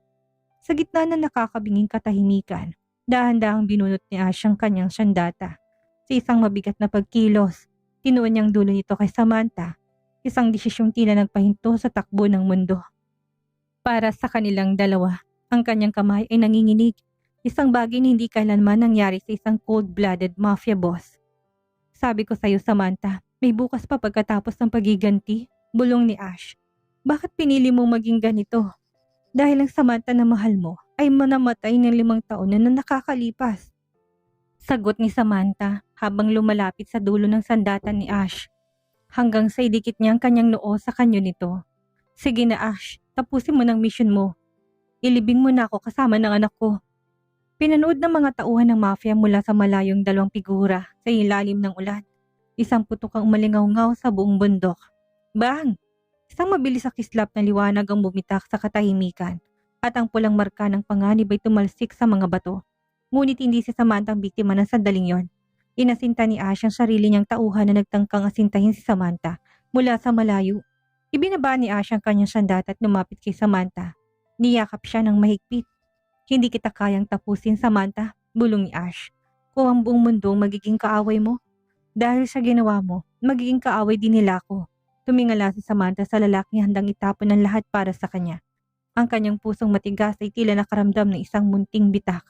Sa gitna ng nakakabinging katahimikan, dahan-dahang binunot ni Ash ang kanyang sandata. Sa isang mabigat na pagkilos, tinuon niyang dulo nito kay Samantha. Isang desisyong tila nagpahinto sa takbo ng mundo. Para sa kanilang dalawa, ang kanyang kamay ay nanginginig. Isang bagay na hindi kailanman nangyari sa isang cold-blooded mafia boss. Sabi ko sa'yo, Samantha, may bukas pa pagkatapos ng pagiganti, bulong ni Ash. Bakit pinili mong maging ganito? Dahil ang Samantha na mahal mo ay manamatay ng 5 taon na nakakalipas. Sagot ni Samantha habang lumalapit sa dulo ng sandatan ni Ash. Hanggang sa idikit niya ang kanyang noo sa kanyo nito. Sige na, Ash, tapusin mo ng mission mo. Ilibing mo na ako kasama ng anak ko. Pinanood ng mga tauhan ng mafia mula sa malayong 2 figura sa ilalim ng ulan. Isang putok ang umalingaw-ngaw sa buong bundok. Bang! Isang mabilis na kislap na liwanag ang bumitak sa katahimikan. at ang pulang marka ng panganib ay tumalsik sa mga bato. Ngunit hindi si Samantha ang biktima ng sandaling yon. Inasinta ni Ash ang sarili niyang tauhan na nagtangkang asintahin si Samantha mula sa malayo. Ibinaba ni Ash ang kanyang sandat at lumapit kay Samantha. Niyakap siya ng mahigpit. Hindi kita kayang tapusin, Samantha, bulong ni Ash. Kung ang buong mundo magiging kaaway mo, dahil sa ginawa mo, magiging kaaway din nila ako. Tumingala si Samantha sa lalaking handang itapon ng lahat para sa kanya. Ang kanyang pusong matigas ay tila nakaramdam ng isang munting bitak.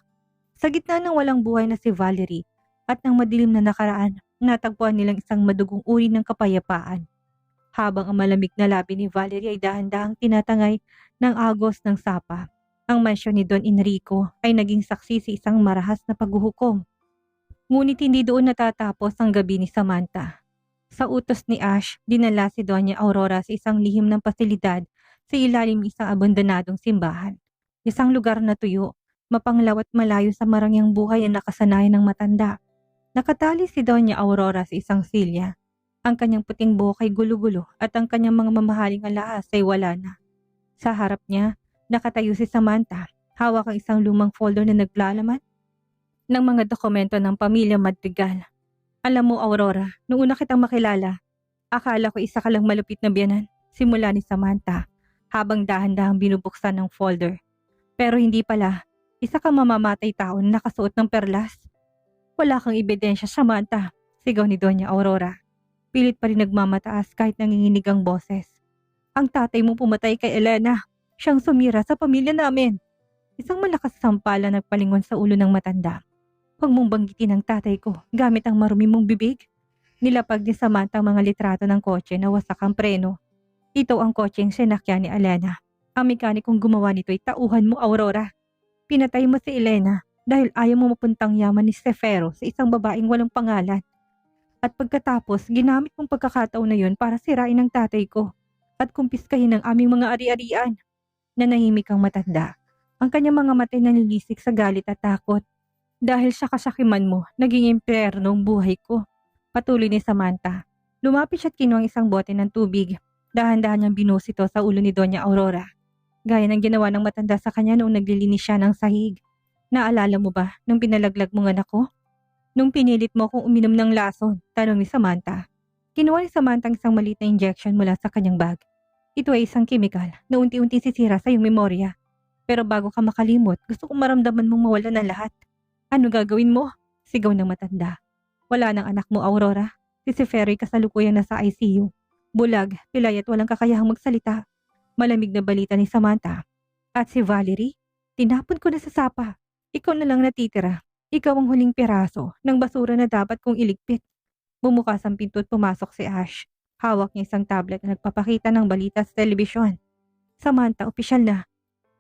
Sa gitna ng walang buhay na si Valerie at ng madilim na nakaraan, natagpuan nilang isang madugong uri ng kapayapaan. Habang ang malamig na labi ni Valerie ay dahan-dahang tinatangay ng agos ng sapa, ang mansyon ni Don Enrico ay naging saksi sa isang marahas na paghuhukom. Ngunit hindi doon natatapos ang gabi ni Samantha. Sa utos ni Ash, dinala si Doña Aurora sa isang lihim ng pasilidad sa ilalim ng isang abandonadong simbahan. Isang lugar na tuyo, mapanglaw at malayo sa marangyang buhay na nakasanayan ng matanda. Nakatali si Doña Aurora sa isang silya. Ang kanyang puting buhok ay gulo-gulo at ang kanyang mga mamahaling alahas ay wala na. Sa harap niya, nakatayo si Samantha, hawak ang isang lumang folder na naglalaman ng mga dokumento ng pamilya Madrigal. Alam mo, Aurora, nung una kitang makilala, akala ko isa ka lang malupit na biyanan, simula ni Samantha, habang dahan-dahang binubuksan ng folder. Pero hindi pala, isa kang mamamatay tao na nakasuot ng perlas. Wala kang ebidensya, Samantha, sigaw ni Doña Aurora. Pilit pa rin nagmamataas kahit nanginginig ang boses. Ang tatay mo pumatay kay Elena. Siyang sumira sa pamilya namin. Isang malakas na sampala nagpalingon sa ulo ng matanda. Huwag mong banggitin ang tatay ko gamit ang marumi mong bibig. Nilapag ni Samantha ang mga litrato ng kotse na wasak ang preno. Ito ang kotseng sinakyan ni Elena. Ang mekanikong gumawa nito ay tauhan mo, Aurora. Pinatay mo si Elena dahil ayaw mo mapuntang yaman ni Sefero sa isang babaeng walang pangalan. At pagkatapos, ginamit mong pagkakataon na yun para sirain ang tatay ko at kumpiskahin ang aming mga ari-arian. Nanahimik ang matanda. Ang kanyang mga mata nanilisik sa galit at takot. Dahil sa kasakiman mo, naging impyerno ang buhay ko. Patuloy ni Samantha. Lumapit siya at kinuha ang isang bote ng tubig. Dahan-dahan niyang binuhos ito sa ulo ni Doña Aurora. Gaya ng ginawa ng matanda sa kanya noong naglilinis siya ng sahig. Naalala mo ba nung pinalaglag mong anak ko? Nung pinilit mo kong uminom ng lason, tanong ni Samantha. Kinuha ni Samantha ang isang maliit na injection mula sa kanyang bag. Ito ay isang chemical na unti-unti sisira sa iyong memorya. Pero bago ka makalimot, gusto kong maramdaman mong mawala ng lahat. Ano gagawin mo? Sigaw ng matanda. Wala ng anak mo, Aurora. Si Ferry kasalukuyang nasa ICU. Bulag, pilay at walang kakayahang magsalita. Malamig na balita ni Samantha. At si Valerie? Tinapon ko na sa sapa. Ikaw na lang natitira. Ikaw ang huling piraso ng basura na dapat kong iligpit. Bumukas ang pinto at pumasok si Ash. Hawak niya isang tablet na nagpapakita ng balita sa telebisyon. Samantha, opisyal na.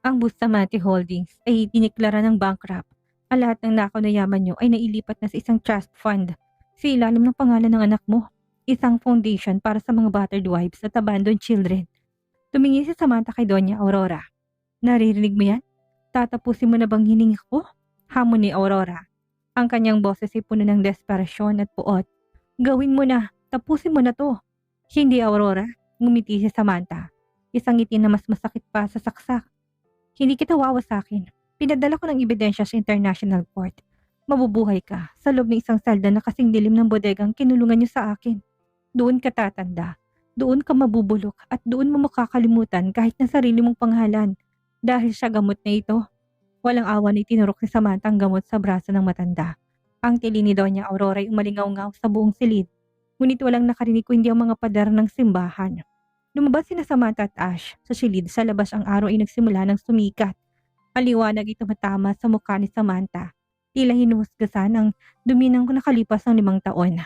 Ang Bustamante Holdings ay diniklara ng bankrupt. Ang lahat ng nakaw na yaman niyo ay nailipat na sa isang trust fund. Sa ilalim ng pangalan ng anak mo. Isang foundation para sa mga battered wives at abandoned children. Tumingin si Samantha kay Doña Aurora. Naririnig mo yan? Tatapusin mo na bang hiningi ko? Hamon ni Aurora. Ang kanyang boses ay puno ng desperasyon at puot. Gawin mo na. Tapusin mo na to. Hindi, Aurora. Ngumiti si Samantha. Isang ngiti na mas masakit pa sa saksak. Hindi kita wawasakin. Pinadala ko ng ebidensya sa International Court. Mabubuhay ka sa loob ng isang selda na kasing dilim ng bodegang kinulungan niyo sa akin. Doon ka tatanda. Doon ka mabubulok at doon mo makakalimutan kahit na sarili mong pangalan. Dahil sa gamot na ito, walang awa na itinurok ni Samantha ang gamot sa braso ng matanda. Ang tili ni Doña Aurora ay umalingaw-ngaw sa buong silid. Ngunit walang nakarinig kundi ang mga pader ng simbahan. Lumabas sina Samantha at Ash sa silid sa labas ang araw ay nagsimula ng sumikat. Ang liwanag ay tumatama sa mukha ni Samantha. Tila hinuhusgasan ang dumi ng nakalipas ng 5 taon.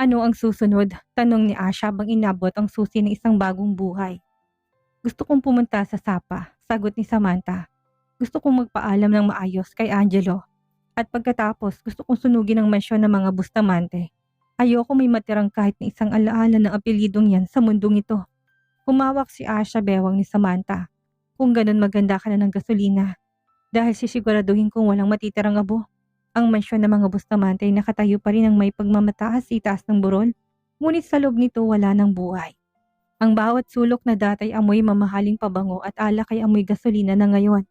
Ano ang susunod? Tanong ni Ash habang inabot ang susi ng isang bagong buhay. Gusto kong pumunta sa Sapa, sagot ni Samantha. Gusto kong magpaalam ng maayos kay Angelo. At pagkatapos gusto kong sunugin ang mansyon ng mga Bustamante. Ayoko may matirang kahit na isang alaala ng apelidong yan sa mundong ito. Humawak si Ash sa bewang ni Samantha. Kung ganun maganda ka na ng gasolina. Dahil sisiguraduhin kong walang matitirang abo. Ang mansyon ng mga Bustamante ay nakatayo pa rin ang may pagmamataas sa itaas ng burol. Ngunit sa loob nito wala ng buhay. Ang bawat sulok na dati ay amoy mamahaling pabango at alak ay amoy gasolina na ngayon.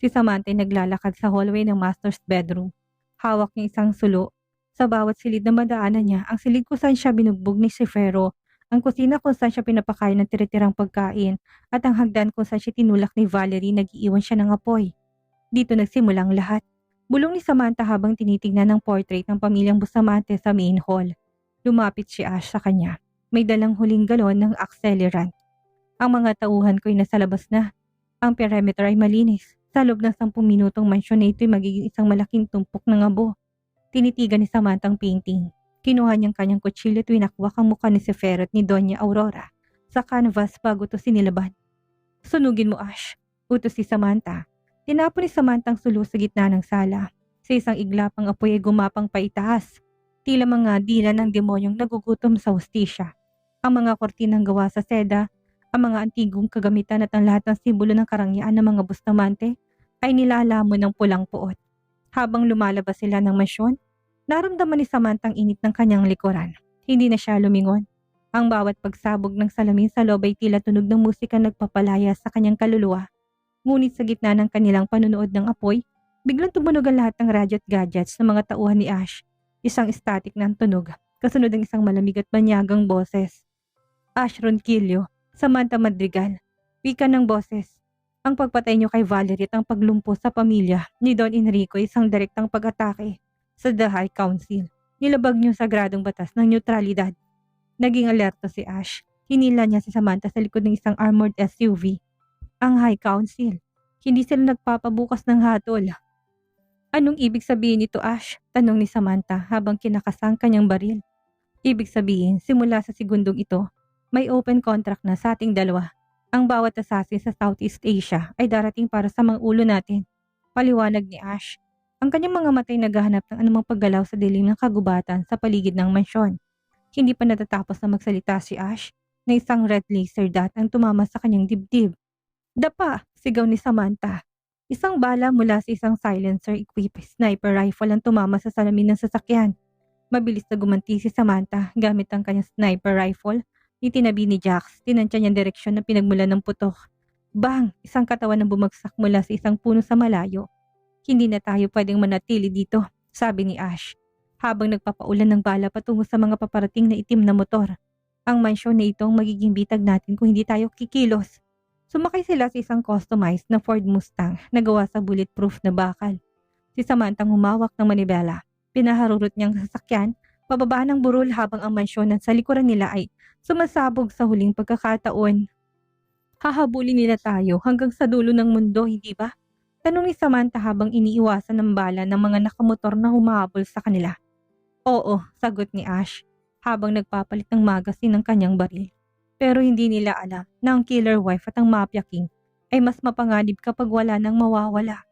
Si Samantha ay naglalakad sa hallway ng master's bedroom. Hawak niya isang sulo. Sa bawat silid na madaanan niya, ang silid kung saan siya binugbog ni Sefero, ang kusina kung saan siya pinapakain ng tiritirang pagkain, at ang hagdan kung saan siya tinulak ni Valerie nag-iiwan siya ng apoy. Dito nagsimula ang lahat. Bulong ni Samantha habang tinitingnan ng portrait ng pamilyang Bustamante sa main hall. Lumapit si Ash sa kanya. May dalang huling galon ng accelerant. Ang mga tauhan ko'y nasa labas na. Ang perimeter ay malinis. Sa loob ng 10 minutong mansyon na ito'y magiging isang malaking tumpok ng abo. Tinitigan ni Samantha ang painting. Kinuha niyang kanyang kutsilyo at winakwak ang mukha ni Sefero at ni Doña Aurora sa canvas bago ito sinilaban. Sunugin mo, Ash, utos si Samantha. Tinapon ni Samantha ang sulo sa gitna ng sala. Sa isang iglap ang apoy ay gumapang paitaas. Tila mga dila ng demonyong nagugutom sa hustisya. Ang mga kortinang gawa sa seda, ang mga antigong kagamitan at ang lahat ng simbolo ng karangyaan ng mga Bustamante ay nilalamon ng pulang puot. Habang lumalabas sila ng mansyon, naramdaman ni Samantha ang init ng kanyang likuran. Hindi na siya lumingon. Ang bawat pagsabog ng salamin sa loob ay tila tunog ng musika nagpapalaya sa kanyang kaluluwa. Ngunit sa gitna ng kanilang panunood ng apoy, biglang tumunog ang lahat ng radyo at gadgets ng mga tauhan ni Ash. Isang static ng tunog, kasunod ng isang malamig at banyagang boses. Ash Ronquillo, Samantha Madrigal, wika ng boses. Ang pagpatay niyo kay Valerie at ang paglumpo sa pamilya ni Don Enrico ay isang direktang pag-atake sa The High Council. Nilabag niyo sagradong batas ng neutralidad. Naging alerto si Ash. Hinila niya si Samantha sa likod ng isang armored SUV. Ang High Council. Hindi sila nagpapabukas ng hatol. Anong ibig sabihin nito, Ash? Tanong ni Samantha habang kinakasang kanyang baril. Ibig sabihin, simula sa segundong ito, may open contract na sa ating dalawa. Ang bawat assassin sa Southeast Asia ay darating para sa mga ulo natin. Paliwanag ni Ash. Ang kanyang mga matay naghahanap ng anumang paggalaw sa dilim ng kagubatan sa paligid ng mansyon. Hindi pa natatapos na magsalita si Ash na isang red laser dot ang tumama sa kanyang dibdib. Dapa! Sigaw ni Samantha. Isang bala mula sa isang silencer-equipped sniper rifle ang tumama sa salamin ng sasakyan. Mabilis na gumanti si Samantha gamit ang kanyang sniper rifle. Itinabi ni Jax, tinansya niyang direksyon na pinagmulan ng putok. Bang! Isang katawan na bumagsak mula sa isang puno sa malayo. Hindi na tayo pwedeng manatili dito, sabi ni Ash, habang nagpapaulan ng bala patungo sa mga paparating na itim na motor. Ang mansyon na ito ang magiging bitag natin kung hindi tayo kikilos. Sumakay sila sa isang customized na Ford Mustang na gawa sa bulletproof na bakal. Si Samantha humawak ng manibela. Pinaharurot niyang sasakyan pababa ng burol habang ang mansyon sa likuran nila ay sumasabog sa huling pagkakataon. Hahabulin nila tayo hanggang sa dulo ng mundo, hindi ba? Tanong ni Samantha habang iniiwasan ng bala ng mga nakamotor na humahabol sa kanila. Oo, sagot ni Ash habang nagpapalit ng magasin ng kanyang baril. Pero hindi nila alam na ang killer wife at ang mafia king ay mas mapanganib kapag wala nang mawawala.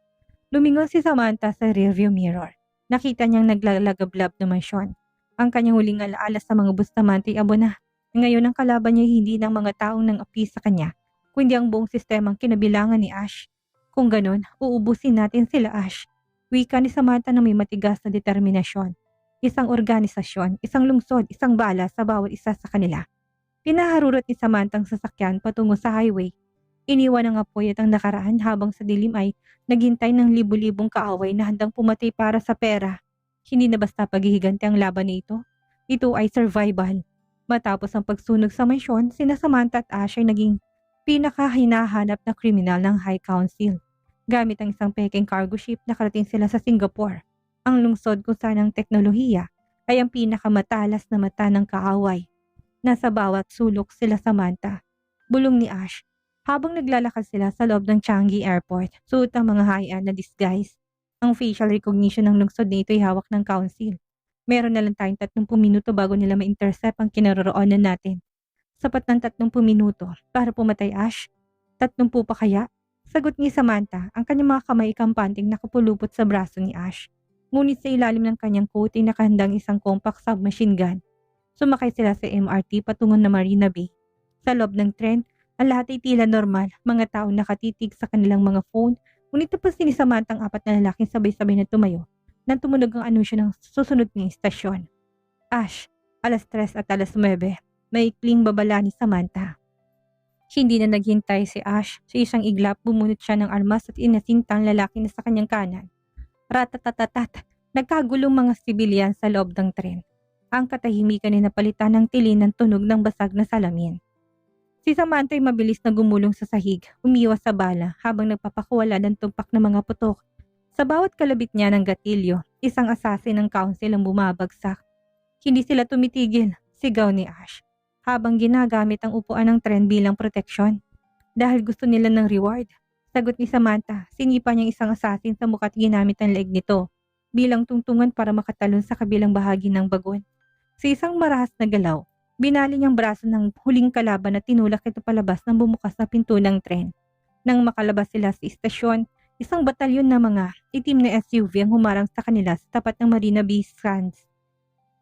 Lumingon si Samantha sa rearview mirror. Nakita niyang naglalagablab na mansyon. Ang kanyang huling alaala sa mga Bustamante ay abo na. Ngayon ang kalaban niya hindi ng mga taong nang api sa kanya, kundi ang buong sistemang kinabilangan ni Ash. Kung ganon, uubusin natin sila, Ash. Wika ni Samantha na may matigas na determinasyon. Isang organisasyon, isang lungsod, isang bala sa bawat isa sa kanila. Pinaharurot ni Samantha ang sasakyan patungo sa highway. Iniwan ang apoy at ang nakaraan habang sa dilim ay naghintay ng libu-libong kaaway na handang pumatay para sa pera. Hindi na basta paghihiganti ang laban na ito. Ito ay survival. Matapos ang pagsunog sa mansyon, sina Samantha at Ash ay naging pinakahinahanap na kriminal ng High Council. Gamit ang isang peking cargo ship, nakarating sila sa Singapore. Ang lungsod kung saan ang teknolohiya ay ang pinakamatalas na mata ng kaaway. Nasa bawat sulok sila Samantha. Bulong ni Ash. Habang naglalakad sila sa loob ng Changi Airport, suot ang mga high-end na disguise. Ang facial recognition ng lungsod na ito ay hawak ng council. Meron na lang tayong 30 minuto bago nila ma-intercept ang kinaroroonan natin. Sapat ng 30 minuto para pumatay, Ash. 30 pa kaya? Sagot ni Samantha, ang kanyang mga kamay kampanting nakapulupot sa braso ni Ash. Ngunit sa ilalim ng kanyang coat ay nakahandang isang compact submachine gun. Sumakay sila sa MRT patungo na Marina Bay. Sa loob ng tren, ang lahat ay tila normal, mga taong nakatitig sa kanilang mga phone. Ngunit napansin ni Samantha ang 4 na lalaking sabay-sabay na tumayo nang tumunog ang anunsyo ng susunod ng istasyon. Ash, 3:00 at 9:00. Maikling babala ni Samantha. Hindi na naghintay si Ash. Sa isang iglap, bumunot siya ng armas at inasintang lalaki na sa kanyang kanan. Ratatatatat, nagkagulong mga sibilyan sa loob ng tren. Ang katahimikan ay napalitan ng tili ng tunog ng basag na salamin. Si Samantha ay mabilis na gumulong sa sahig, umiwas sa bala habang nagpapakuwala ng tumpak na mga putok. Sa bawat kalabit niya ng gatilyo, isang assassin ng council ang bumabagsak. Hindi sila tumitigil, sigaw ni Ash, habang ginagamit ang upuan ng tren bilang proteksyon. Dahil gusto nila ng reward. Sagot ni Samantha, sinipa niyang isang assassin sa mukha at ginamit ang leeg nito bilang tungtungan para makatalon sa kabilang bahagi ng bagon. Sa isang marahas na galaw, binali niyang braso ng huling kalaban at tinulak ito palabas ng bumukas na pinto ng tren. Nang makalabas sila sa istasyon, isang batalyon na mga itim na SUV ang humarang sa kanila sa tapat ng Marina Bay Sands.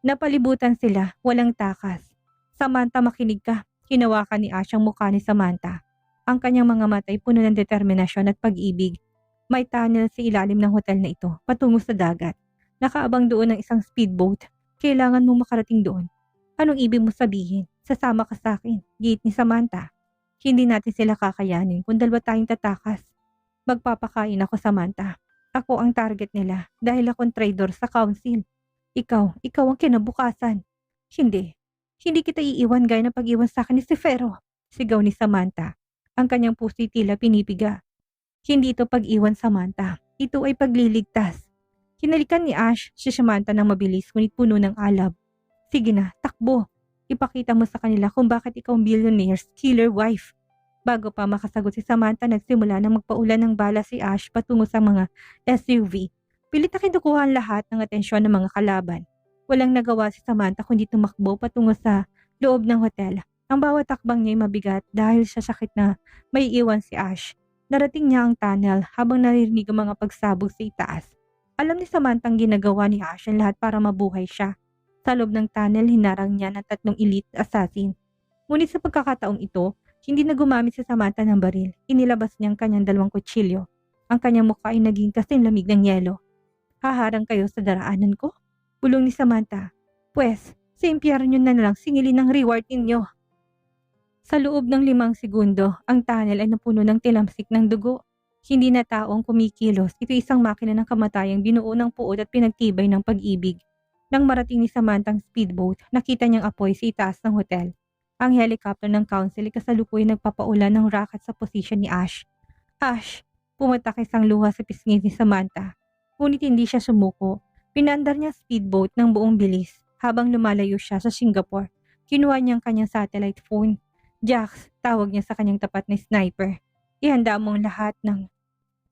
Napalibutan sila, walang takas. Samantha, makinig ka. Hinawakan ni Ash ang mukha ni Samantha. Ang kanyang mga mata ay puno ng determinasyon at pag-ibig. May tunnel sa ilalim ng hotel na ito, patungo sa dagat. Nakaabang doon ng isang speedboat. Kailangan mong makarating doon. Anong ibig mo sabihin? Sasama ka sa akin, gate ni Samantha. Hindi natin sila kakayanin kung dalawa tayong tatakas. Magpapakain ako, Samantha. Ako ang target nila dahil akong traitor sa council. Ikaw ang kinabukasan. Hindi kita iiwan gaya ng pag-iwan sa akin ni Sefero. Sigaw ni Samantha. Ang kanyang puso'y tila pinipiga. Hindi ito pag-iwan, Samantha. Ito ay pagliligtas. Hinalikan ni Ash si Samantha ng mabilis ngunit puno ng alab. Sige na, takbo. Ipakita mo sa kanila kung bakit ikaw ang billionaire's killer wife. Bago pa makasagot si Samantha, nagsimula na magpaulan ng bala si Ash patungo sa mga SUV. Pilit na kinukuha ang lahat ng atensyon ng mga kalaban. Walang nagawa si Samantha kundi tumakbo patungo sa loob ng hotel. Ang bawat takbang niya ay mabigat dahil sa sakit na may iwan si Ash. Narating niya ang tunnel habang naririnig ang mga pagsabog sa itaas. Alam ni Samantha ang ginagawa ni Ash ang lahat para mabuhay siya. Sa loob ng tunnel, hinarang niya ng 3 elite assassin. Ngunit sa pagkakataong ito, hindi na gumamit si Samantha ng baril. Inilabas niya ang kanyang 2 kutsilyo. Ang kanyang mukha ay naging kasing lamig ng yelo. Haharang kayo sa daraanan ko? Bulong ni Samantha. Pwes, sa impyerno na lang singilin ang reward ninyo. Sa loob ng 5 segundo, ang tunnel ay napuno ng tilamsik ng dugo. Hindi na taong kumikilos, ito isang makina ng kamatayang binuo ng puot at pinagtibay ng pag-ibig. Nang marating ni Samantha ang speedboat, nakita niyang apoy sa itaas ng hotel. Ang helicopter ng council ay kasalukuyang nagpapaulan ng rocket sa posisyon ni Ash. Ash! Pumatak isang luha sa pisngi ni Samantha. Ngunit hindi siya sumuko. Pinandar niya speedboat ng buong bilis. Habang lumalayo siya sa Singapore, kinuha niya ang kanyang satellite phone. Jax, tawag niya sa kanyang tapat na sniper. Ihanda mo ang lahat ng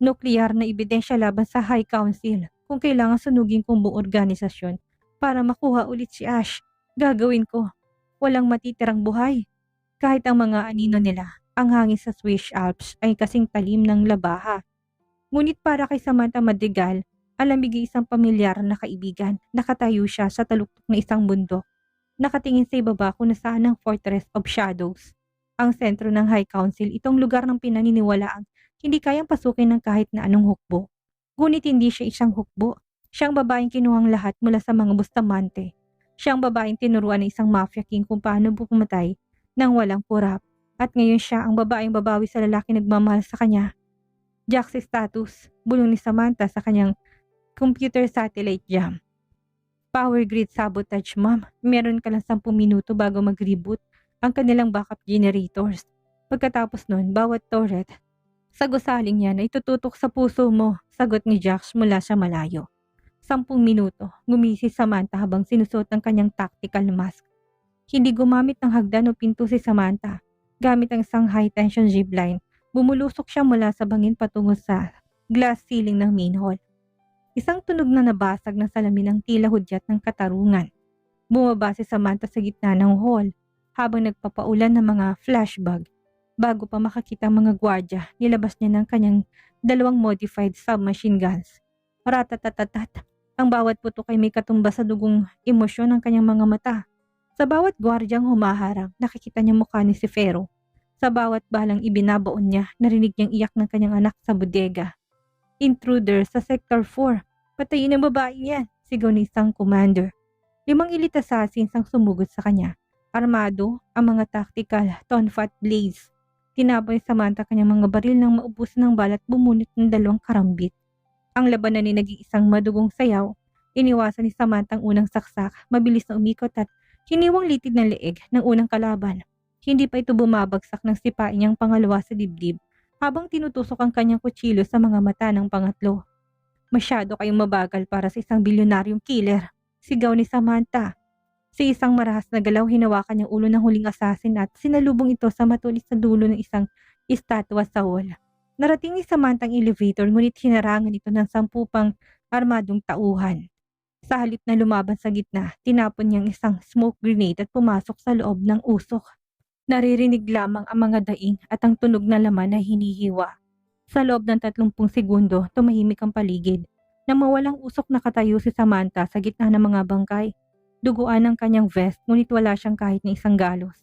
nuklear na ebidensya laban sa High Council. Kung kailangan sunugin kong buong organisasyon para makuha ulit si Ash, gagawin ko. Walang matitirang buhay. Kahit ang mga anino nila, ang hangin sa Swiss Alps ay kasing talim ng labaha. Ngunit para kay Samantha Madrigal, alamig isang pamilyar na kaibigan. Nakatayo siya sa taluktok na isang bundok. Nakatingin sa ibaba kung nasaan ang Fortress of Shadows. Ang sentro ng High Council, itong lugar ng pinaniniwalaang hindi kayang pasukin ng kahit na anong hukbo. Ngunit hindi siya isang hukbo. Siyang babaeng kinuhang lahat mula sa mga Bustamante. Siyang babaeng tinuruan ng isang mafia king kung paano pumatay nang walang kurap. At ngayon siya ang babaeng babawi sa lalaki nagmamahal sa kanya. Jack's status, bulong ni Samantha sa kanyang computer satellite jam. Power grid sabotage, ma'am. Meron ka lang 10 minuto bago mag-reboot ang kanilang backup generators. Pagkatapos nun, bawat turret sa gusaling yan ay tututok sa puso mo, sagot ni Jax mula sa malayo. 10 minuto, gumisi Samantha habang sinusuot ang kanyang tactical mask. Hindi gumamit ng hagdan o pinto si Samantha. Gamit ang isang high-tension zipline, bumulusok siya mula sa bangin patungo sa glass ceiling ng main hall. Isang tunog na nabasag ng salamin ang tila hudyat ng katarungan. Bumaba si Samantha sa gitna ng hall habang nagpapaulan ng mga flashbang. Bago pa makakita ang mga gwardya, nilabas niya ng kanyang 2 modified submachine guns. Ratatatatat, ang bawat putok ay may katumbas sa dugong emosyon ng kanyang mga mata. Sa bawat gwardyang humaharang, nakikita niya mukha ni Sefero. Sa bawat balang ibinabaon niya, narinig niyang iyak ng kanyang anak sa bodega. Intruder sa Sector 4. Patayin ang babae niyan, sigaw ni isang commander. 5 elite assassins ang sumugod sa kanya. Armado, ang mga tactical Tonfat blades. Tinapon ni Samantha kanyang mga baril nang maubusan ng bala at bumunot ng 2 karambit. Ang labanan ay naging isang madugong sayaw. Iniwasan ni Samantha ang unang saksak, mabilis na umikot at hiniwang litid ng leeg ng unang kalaban. Hindi pa ito bumabagsak ng sipain niyang pangalawa sa dibdib habang tinutusok ang kanyang kutsilyo sa mga mata ng pangatlo. Masyado kayong mabagal para sa isang bilyonaryong killer, sigaw ni Samantha. Sa isang marahas na galaw, hinawakan niyang ulo ng huling assassin at sinalubong ito sa matulis na dulo ng isang estatwa sa wall. Narating ni Samantha ang elevator ngunit hinarangan ito ng 10 pang armadong tauhan. Sa halip na lumaban sa gitna, tinapon niyang isang smoke grenade at pumasok sa loob ng usok. Naririnig lamang ang mga daing at ang tunog na laman na hinihiwa. Sa loob ng 30 segundo, tumahimik ang paligid. Nang mawalang usok nakatayo si Samantha sa gitna ng mga bangkay. Duguan ang kanyang vest ngunit wala siyang kahit na isang galos.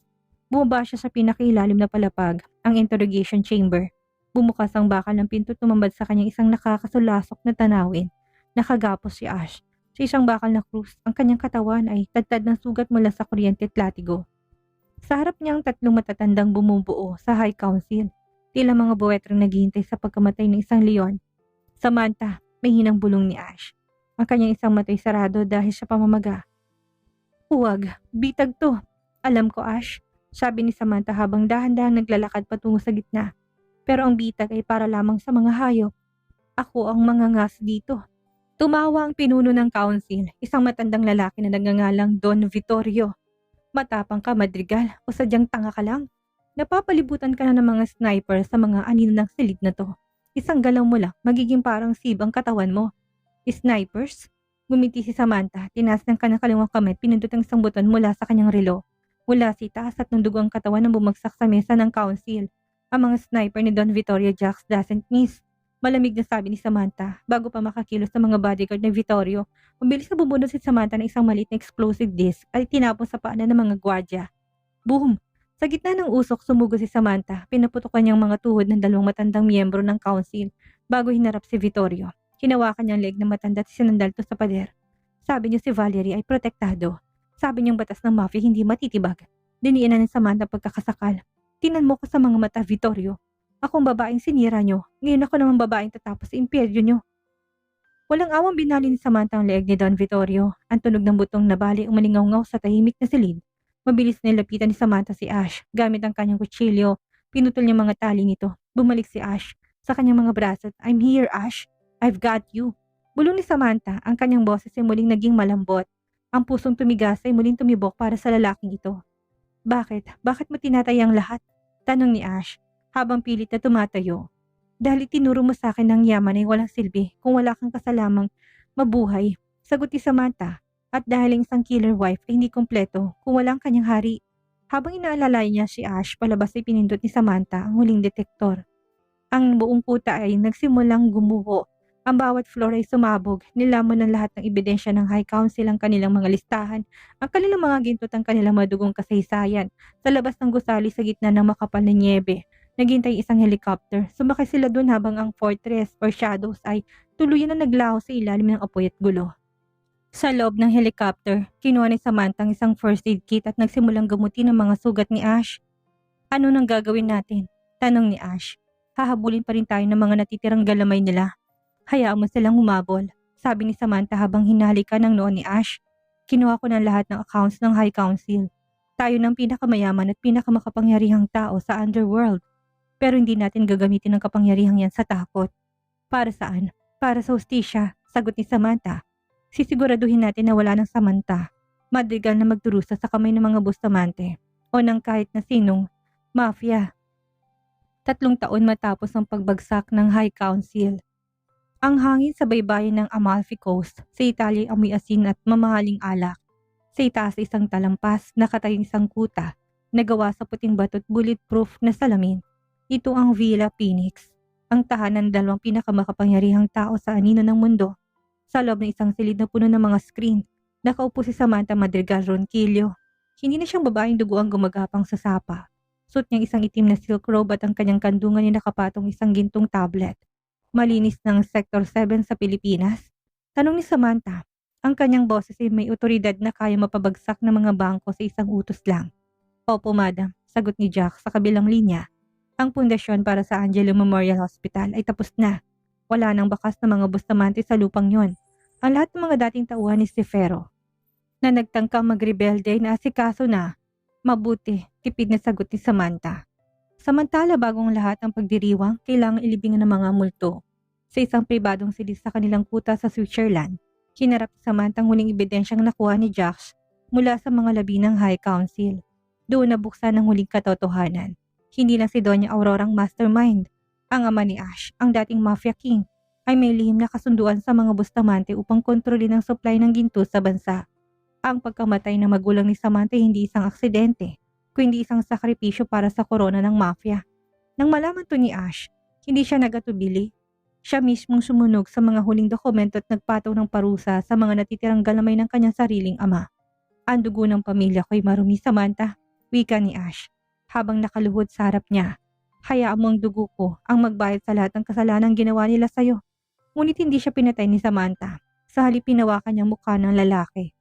Bumaba siya sa pinakailalim na palapag, ang interrogation chamber. Bumukas ang bakal ng pinto at tumambad sa kanyang isang nakakasulasok na tanawin. Nakagapos si Ash. Sa isang bakal na krus, ang kanyang katawan ay tadtad ng sugat mula sa kuryente at latigo. Sa harap niya ang 3 matatandang bumubuo sa High Council. Tila mga buwetrang naghihintay sa pagkamatay ng isang leon. Samantha, may hinang bulong ni Ash. Ang kanyang isang matay sarado dahil sa pamamaga. Huwag, bitag to. Alam ko, Ash, sabi ni Samantha habang dahan-dahang naglalakad patungo sa gitna. Pero ang bitag ay para lamang sa mga hayop. Ako ang mangangas dito. Tumawa ang pinuno ng council, isang matandang lalaki na nagngangalang Don Vittorio. Matapang ka, Madrigal, o sadyang tanga ka lang? Napapalibutan ka na ng mga sniper sa mga anino ng silid na to. Isang galaw mo lang, magiging parang sib ang katawan mo. Snipers? Gumiti si Samantha, tinaas ng kanyang kaliwang kamay at pinindot ang isang buton mula sa kanyang relo. Mula si taas at nung dugo ang katawan ng bumagsak sa mesa ng council. Ang mga sniper ni Don Vittorio Jax doesn't miss. Malamig na sabi ni Samantha bago pa makakilos sa mga bodyguard ng Vittorio. Mabilis na bubunod si Samantha ng isang maliit na explosive disc at itinapon sa paanan ng mga gwardya. Boom! Sa gitna ng usok, sumugo si Samantha. Pinaputokan niyang mga tuhod ng 2 matandang miyembro ng council bago hinarap si Vittorio. Hinawakan niyang leg na matanda at sinandal to sa pader. Sabi niyo si Valerie ay protektado. Sabi niyang batas ng mafia hindi matitibag. Diniinan ni Samantha pagkakasakal. Tinan mo ko sa mga mata, Vittorio. Akong babaeng sinira niyo. Ngayon ako naman babaeng tatapos sa imperyo niyo. Walang awang binali ni Samantha ang leeg ni Don Vittorio. Ang tunog ng butong nabali ang malingaw-ngaw sa tahimik na silid. Mabilis na nilapitan ni Samantha si Ash. Gamit ang kanyang kutsilyo, pinutol niya mga tali nito. Bumalik si Ash sa kanyang mga braso. I'm here, Ash. I've got you. Bulong ni Samantha, ang kanyang boses ay muling naging malambot. Ang pusong tumigas ay muling tumibok para sa lalaking ito. Bakit? Bakit mo tinatay ang lahat? Tanong ni Ash, habang pilit na tumatayo. Dahil itinuro mo sa akin ng yaman ay walang silbi kung wala kang kasalamang mabuhay. Sagot ni Samantha. At dahil ang isang killer wife ay hindi kompleto kung walang kanyang hari. Habang inaalalay niya si Ash, palabas ay pinindot ni Samantha ang huling detektor. Ang buong kuta ay nagsimulang gumuho. Ang bawat floor ay sumabog, nilamon ng lahat ng ebidensya ng High Council ang kanilang mga listahan, ang kanilang mga gintot ang kanilang madugong kasaysayan. Sa labas ng gusali sa gitna ng makapal na niebe, naghintay isang helicopter. Sumakay sila doon habang ang fortress or shadows ay tuluyan na naglaho sa ilalim ng apoy at gulo. Sa loob ng helicopter, kinuha ni Samantha ang isang first aid kit at nagsimulang gamutin ang mga sugat ni Ash. Ano nang gagawin natin? Tanong ni Ash. Hahabulin pa rin tayo ng mga natitirang galamay nila. Hayaan mo silang humabol, sabi ni Samantha habang hinalikan ng noon ni Ash. Kinuha ko ng lahat ng accounts ng High Council. Tayo ng pinakamayaman at pinakamakapangyarihang tao sa underworld. Pero hindi natin gagamitin ang kapangyarihang yan sa takot. Para saan? Para sa hustisya, sagot ni Samantha. Sisiguraduhin natin na wala ng Samantha. Madrigal na magdurusa sa kamay ng mga Bustamante o ng kahit na sinong mafia. 3 taon matapos ang pagbagsak ng High Council. Ang hangin sa baybayin ng Amalfi Coast sa Italia ay amoy asin at mamahaling alak. Sa itaas isang talampas, nakatayong isang kuta, nagawa sa puting bato at bulletproof na salamin. Ito ang Villa Phoenix, ang tahanan ng 2 pinakamakapangyarihang tao sa anino ng mundo. Sa loob ng isang silid na puno ng mga screen, nakaupo si Samantha Madrigal Ronquillo. Hindi na siyang babaeng dugo ang gumagapang sa sapa. Suot niyang isang itim na silk robe at ang kanyang kandungan ay nakapatong isang gintong tablet. Malinis ng Sector 7 sa Pilipinas? Tanong ni Samantha. Ang kanyang boses ay may otoridad na kaya mapabagsak ng mga bangko sa isang utos lang. Opo, madam, sagot ni Jack sa kabilang linya. Ang pundasyon para sa Angelo Memorial Hospital ay tapos na. Wala nang bakas na mga Bustamante sa lupang yon. Ang lahat ng mga dating tauhan ni Stefero na nagtangkang magrebelde na asikaso na. Mabuti, tipid na sagot ni Samantha. Samantala bagong lahat ng pagdiriwang, kailangang ilibingan ng mga multo. Sa isang pribadong silis sa kanilang kuta sa Switzerland, kinarap ni Samantha ang huling ebidensyang nakuha ni Jacques mula sa mga labi ng High Council. Doon nabuksan ang huling katotohanan. Hindi lang si Doña Aurorang mastermind. Ang ama ni Ash, ang dating mafia king, ay may lihim na kasunduan sa mga Bustamante upang kontrolin ang supply ng ginto sa bansa. Ang pagkamatay ng magulang ni Samantha hindi isang aksidente, kundi isang sakripisyo para sa korona ng mafia. Nang malaman to ni Ash, hindi siya nagatubili. Siya mismong sumunog sa mga huling dokumento at nagpataw ng parusa sa mga natitirang galamay ng kanyang sariling ama. Ang dugo ng pamilya ko'y marumi, Samantha, wika ni Ash, habang nakaluhod sa harap niya. Hayaan mo ang dugo ko ang magbayad sa lahat ng kasalanang ginawa nila sa'yo. Ngunit hindi siya pinatay ni Samantha. Sa halip pinawakan niyang mukha ng lalaki.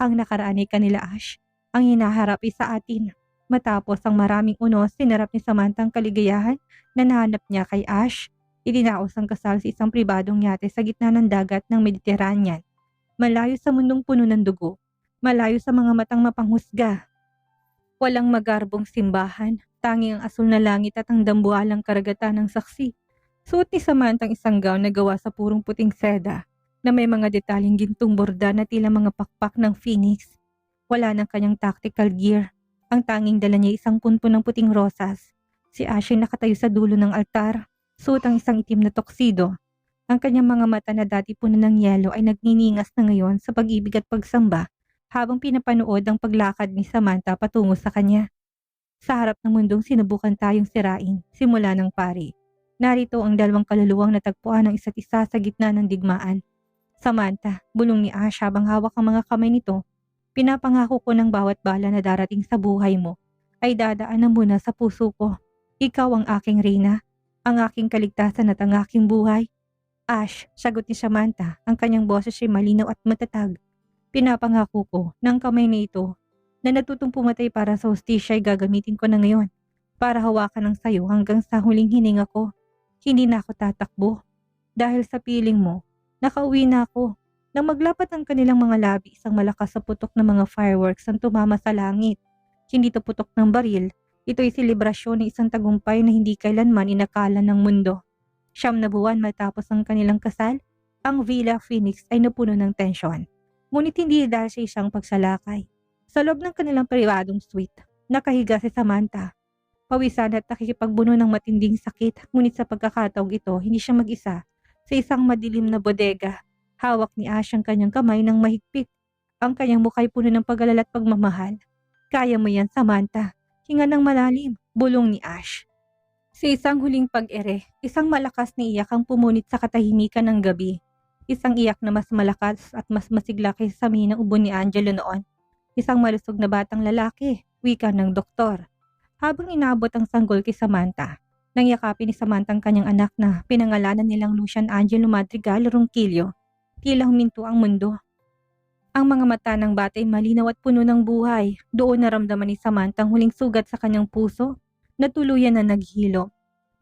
Ang nakaraan ay kanila, Ash. Ang hinaharap ay sa atin. Matapos ang maraming unos, sinarap ni Samantha ang kaligayahan na nahanap niya kay Ash. Idinaos ang kasal sa isang pribadong yate sa gitna ng dagat ng Mediterranean. Malayo sa mundong puno ng dugo. Malayo sa mga matang mapanghusga. Walang magarbong simbahan. Tanging ang asul na langit at ang dambuhalang karagatan ng saksi. Suot ni Samantha ang isang gown na gawa sa purong puting seda na may mga detaling gintong borda na tila mga pakpak ng phoenix. Wala ng kanyang tactical gear. Ang tanging dala niya isang punpun ng puting rosas. Si Ash ay nakatayo sa dulo ng altar. Suot ang isang itim na toksido. Ang kanyang mga mata na dati puno ng yelo ay nagniningas na ngayon sa pag-ibig at pagsamba habang pinapanood ang paglakad ni Samantha patungo sa kanya. Sa harap ng mundong sinubukan tayong sirain, simula ng pari. Narito ang dalawang kaluluwang natagpuan ng isa't isa sa gitna ng digmaan. Samantha, bulong ni Ash habang hawak ang mga kamay nito. Pinapangako ko ng bawat bala na darating sa buhay mo ay dadaanan muna sa puso ko. Ikaw ang aking reyna, ang aking kaligtasan at ang aking buhay. Ash, sagot ni Samantha, ang kanyang boses ay malinaw at matatag. Pinapangako ko ng kamay na ito na natutong pumatay para sa hustisya ay gagamitin ko na ngayon para hawakan ng sayo hanggang sa huling hininga ko. Hindi na ako tatakbo. Dahil sa piling mo, nakauwi na ako. Nang maglapat ang kanilang mga labi, isang malakas sa putok ng mga fireworks ang tumama sa langit. Hindi ito putok ng baril. Ito'y selebrasyon ng isang tagumpay na hindi kailanman inakala ng mundo. 9 na buwan matapos ang kanilang kasal, ang Villa Phoenix ay napuno ng tensyon. Ngunit hindi dahil sa isang pagsalakay. Sa loob ng kanilang pribadong suite, nakahiga si Samantha. Pawisan at nakikipagbuno ng matinding sakit, ngunit sa pagkakataong ito, hindi siya mag-isa. Sa isang madilim na bodega, hawak ni Ash ang kanyang kamay ng mahigpit. Ang kanyang mukha ay puno ng pag-alala at pagmamahal. Kaya mo yan, Samantha. Hinga ng malalim, bulong ni Ash. Sa isang huling pag-ere, isang malakas na iyak ang pumunit sa katahimikan ng gabi. Isang iyak na mas malakas at mas masigla kaysa sa ng ubo ni Angelo noon. Isang malusog na batang lalaki, wika ng doktor. Habang inaabot ang sanggol kay Samantha, nang yakapin ni Samantha ang kanyang anak na pinangalanan nilang Lucian Angelo Madrigal Ronquillo, tila huminto ang mundo. Ang mga mata ng bata ay malinaw at puno ng buhay. Doon naramdaman ni Samantha ang huling sugat sa kanyang puso na tuluyan na naghilo.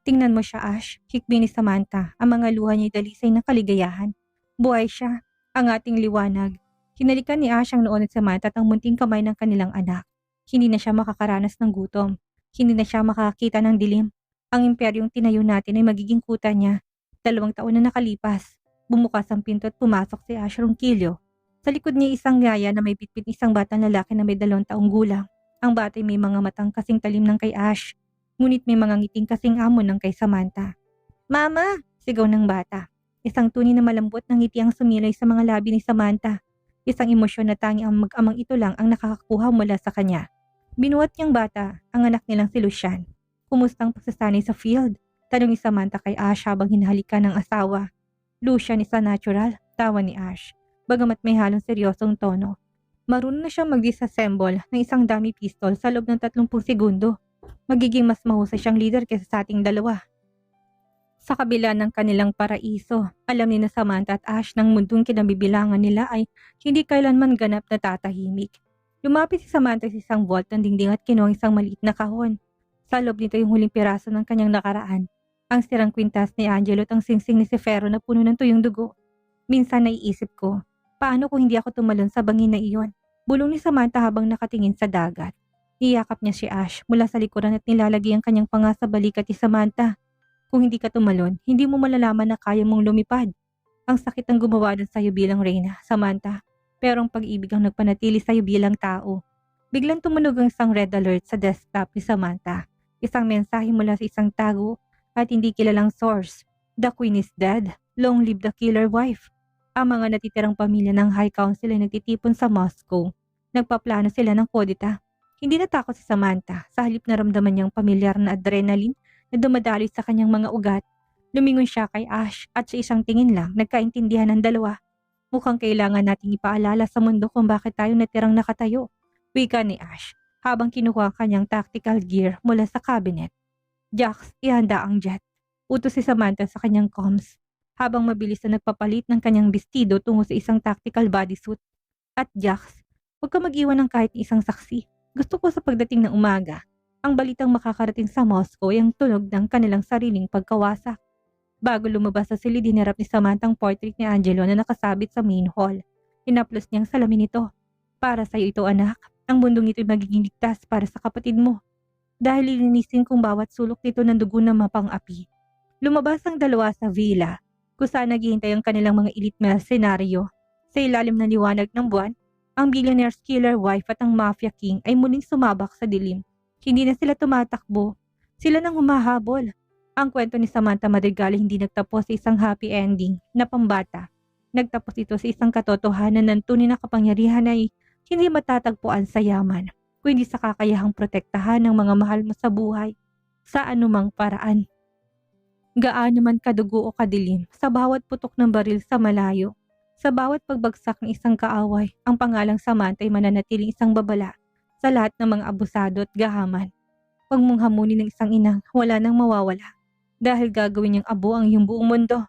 Tingnan mo siya, Ash, hikbi ni Samantha. Ang mga luha niya ay dalisay ng kaligayahan. Buhay siya, ang ating liwanag. Hinalikan ni Ash ang noon ni Samantha at ang munting kamay ng kanilang anak. Hindi na siya makakaranas ng gutom. Hindi na siya makakita ng dilim. Ang imperyong tinayo natin ay magiging kuta niya. 2 taon na nakalipas. Bumukas ang pinto at pumasok si Ash Ronquillo. Sa likod niya isang yaya na may bitbit isang batang lalaki na may 2 taong gulang. Ang bata ay may mga matang kasing talim ng kay Ash. Ngunit may mga ngiting kasing amon ng kay Samantha. Mama! Sigaw ng bata. Isang tunay na malambot na ngiti ang sumilay sa mga labi ni Samantha. Isang emosyon na tanging ang mag-amang ito lang ang nakakakuha mula sa kanya. Binuhat niyang bata, ang anak nilang si Lucian. Kumusta ang pagsasanay sa field? Tanong ni Samantha kay Ash habang hinahalikan ng asawa. Lucian is a natural, tawa ni Ash, bagamat may halong seryosong tono. Marunong na siyang mag-disassemble ng isang dummy pistol sa loob ng 30 segundo. Magiging mas mahusay siyang leader kaysa sa ating dalawa. Sa kabila ng kanilang paraiso, alam ni na Samantha at Ash ng mundong kinabibilangan nila ay hindi kailanman ganap na tatahimik. Lumapit si Samantha sa isang vault ng dingding at kinuha isang maliit na kahon. Sa loob nito yung huling piraso ng kanyang nakaraan. Ang sirang kwintas ni Angelo at ang singsing ni Sefero na puno ng tuyong dugo. Minsan naiisip ko, paano kung hindi ako tumalon sa bangin na iyon? Bulong ni Samantha habang nakatingin sa dagat. Niyakap niya si Ash mula sa likuran at nilalagay ang kanyang panga sa balikat ni Samantha. Kung hindi ka tumalon, hindi mo malalaman na kaya mong lumipad. Ang sakit ang gumawa nun sa'yo bilang reyna, Samantha. Pero ang pag-ibig ang nagpanatili sa'yo bilang tao. Biglang tumunog ang isang red alert sa desktop ni Samantha. Isang mensahe mula sa isang tago at hindi kilalang source. The Queen is dead. Long live the killer wife. Ang mga natitirang pamilya ng High Council ay nagtitipon sa Moscow. Nagpaplano sila ng kodita. Hindi natakot si Samantha. Sa halip na ramdaman niyang pamilyar na adrenaline na dumadaloy sa kanyang mga ugat. Lumingon siya kay Ash at sa isang tingin lang nagkaintindihan ng dalawa. Mukhang kailangan nating ipaalala sa mundo kung bakit tayo natirang nakatayo. Wika ni Ash habang kinuha ang kanyang tactical gear mula sa cabinet. Jax, ihanda ang jet. Utos si Samantha sa kanyang comms habang mabilis na nagpapalit ng kanyang bestido tungo sa isang tactical bodysuit. At Jax, huwag ka mag-iwan ng kahit isang saksi. Gusto ko sa pagdating ng umaga, ang balitang makakarating sa Moscow ay ang tunog ng kanilang sariling pagkawasak. Bago lumabas sa silid, dinarap ni Samantha ang portrait ni Angelo na nakasabit sa main hall. Hinaplos niyang salamin ito. Para sa'yo ito, anak. Ang mundong ito'y magiging ligtas para sa kapatid mo. Dahil lilinisin kong bawat sulok nito ng dugo na mapang-api. Lumabas ang dalawa sa villa, kung saan naghihintay ang kanilang mga elite mercenaryo. Sa ilalim ng liwanag ng buwan, ang billionaire's killer wife at ang mafia king ay muling sumabak sa dilim. Hindi na sila tumatakbo. Sila nang humahabol. Ang kwento ni Samantha Madrigal hindi nagtapos sa isang happy ending na pambata. Nagtapos ito sa isang katotohanan ng tunay na kapangyarihan ay hindi matatagpuan sa yaman, kundi sa kakayahang protektahan ng mga mahal mo sa buhay sa anumang paraan. Gaano man kadugo o kadilim, sa bawat putok ng baril sa malayo, sa bawat pagbagsak ng isang kaaway, ang pangalang Samantha ay mananatiling isang babala sa lahat ng mga abusado at gahaman. Huwag mong hamunin ng isang inang wala nang mawawala dahil gagawin niyang abo ang iyong buong mundo.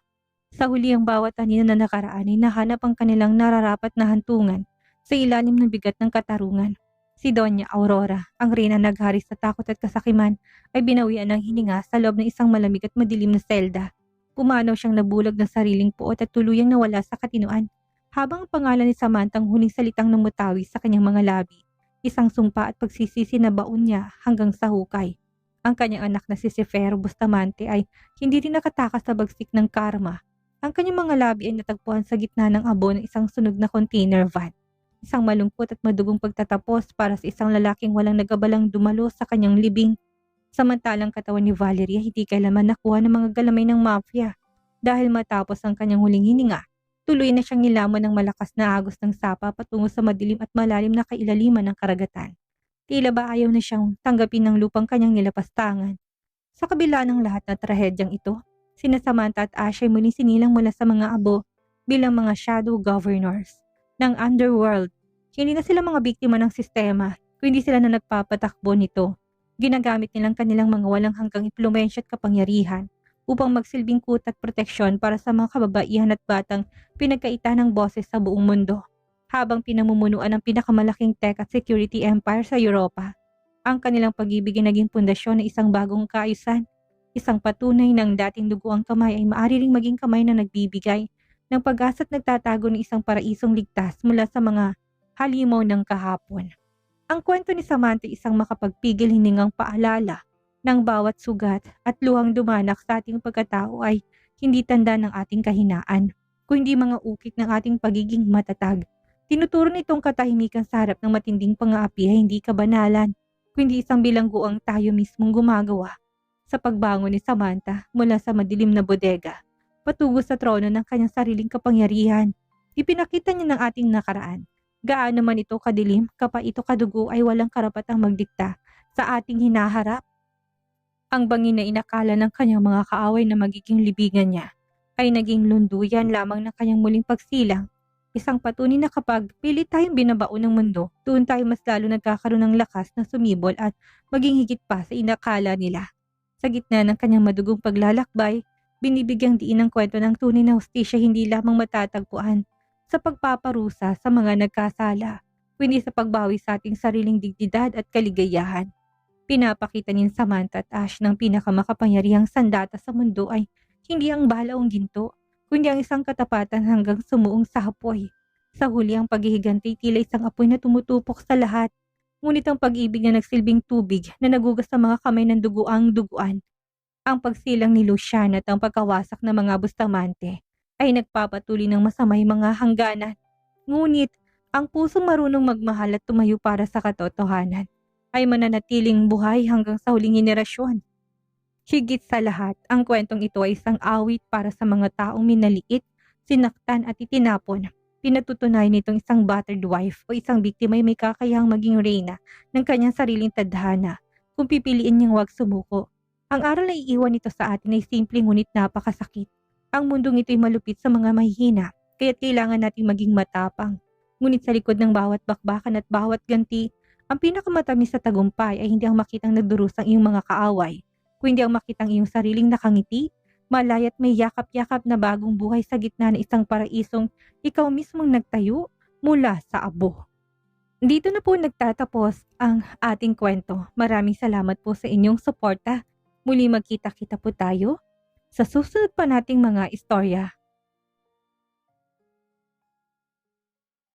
Sa huli ang bawat anino na nakaraan ay nahanap ang kanilang nararapat na hantungan sa ilalim ng bigat ng katarungan. Si Doña Aurora, ang reyna naghari sa takot at kasakiman, ay binawian ng hininga sa loob ng isang malamig at madilim na selda. Pumanaw siyang nabulag ng sariling puot at tuluyang nawala sa katinuan. Habang ang pangalan ni Samantha ang huling salitang namutawi sa kanyang mga labi, isang sumpa at pagsisisi na baon niya hanggang sa hukay. Ang kanyang anak na si Sefero Bustamante ay hindi rin nakatakas sa bagsik ng karma. Ang kanyang mga labi ay natagpuan sa gitna ng abo ng isang sunog na container van. Isang malungkot at madugong pagtatapos para sa isang lalaking walang nagabalang dumalo sa kanyang libing. Samantalang katawan ni Valerie hindi kailanman nakuha ng mga galamay ng mafia. Dahil matapos ang kanyang huling hininga, tuloy na siyang nilamon ng malakas na agos ng sapa patungo sa madilim at malalim na kailaliman ng karagatan. Tila ba ayaw na siyang tanggapin ng lupang kanyang nilapastangan. Sa kabila ng lahat na trahedyang ito, sina Samantha at Ash ay muling sinilang mula sa mga abo bilang mga shadow governors ng underworld. Hindi na sila mga biktima ng sistema, kundi sila na nagpapatakbo nito. Ginagamit nilang kanilang mga walang hanggang impluwensya at kapangyarihan upang magsilbing kuta at proteksyon para sa mga kababaihan at batang pinagkaita ng boses sa buong mundo. Habang pinamumunuan ng pinakamalaking tech at security empire sa Europa, ang kanilang pag-ibig ay naging pundasyon ng isang bagong kaayusan. Isang patunay ng dating dugo ang kamay ay maaari ring maging kamay na nagbibigay ng pag-asa at nagtatago ng isang paraisong ligtas mula sa mga halimaw ng kahapon. Ang kwento ni Samantha isang makapagpigil hiningang paalala ng bawat sugat at luhang dumanak sa ating pagkatao ay hindi tanda ng ating kahinaan, kundi mga ukit ng ating pagiging matatag. Tinuturo nitong katahimikan sa harap ng matinding pang-aapi ay hindi kabanalan, kundi isang bilanggo ang tayo mismong gumagawa. Sa pagbangon ni Samantha mula sa madilim na bodega, patungo sa trono ng kanyang sariling kapangyarihan, ipinakita niya ng ating nakaraan. Gaano man ito kadilim, kapag ito kadugo ay walang karapatang magdikta sa ating hinaharap. Ang bangin na inakala ng kanyang mga kaaway na magiging libingan niya ay naging lunduyan lamang ng kanyang muling pagsilang. Isang patunay na kapag pilit tayong binabaon ng mundo, doon tayo mas lalo nagkakaroon ng lakas na sumibol at maging higit pa sa inakala nila. Sa gitna ng kanyang madugong paglalakbay, binibigyang diin ang kwento ng tunay na hustisya hindi lamang matatagpuan sa pagpaparusa sa mga nagkasala, kundi sa pagbawi sa ating sariling dignidad at kaligayahan. Pinapakita ni Samantha at Ash ng pinakamakapangyarihang sandata sa mundo ay hindi ang balaong ginto, kundi ang isang katapatan hanggang sumuong sa apoy. Sa huli ang paghihiganti tila isang apoy na tumutupok sa lahat. Ngunit ang pag-ibig na nagsilbing tubig na nagugas sa mga kamay ng duguang duguan. Ang pagsilang ni Lucian at ang pagkawasak ng mga Bustamante ay nagpapatuloy ng masamay mga hangganan. Ngunit ang pusong marunong magmahal at tumayo para sa katotohanan ay mananatiling buhay hanggang sa huling henerasyon. Higit sa lahat, ang kwentong ito ay isang awit para sa mga taong minaliit, sinaktan at itinapon. Pinatutunayan nitong isang battered wife o isang biktima ay may kakayahang maging reyna ng kanyang sariling tadhana kung pipiliin niyang huwag sumuko. Ang aral na iiwan nito sa atin ay simple ngunit napakasakit. Ang mundong ito ay malupit sa mga mahihina, kaya't kailangan nating maging matapang. Ngunit sa likod ng bawat bakbakan at bawat ganti, ang pinakamatamis sa tagumpay ay hindi ang makitang nagdurusang iyong mga kaaway, kundi ang makitang iyong sariling nakangiti, malay at may yakap-yakap na bagong buhay sa gitna ng isang paraisong ikaw mismong nagtayo mula sa abo. Dito na po nagtatapos ang ating kwento. Maraming salamat po sa inyong suporta. Muli magkita-kita po tayo sa susunod pa nating mga istorya.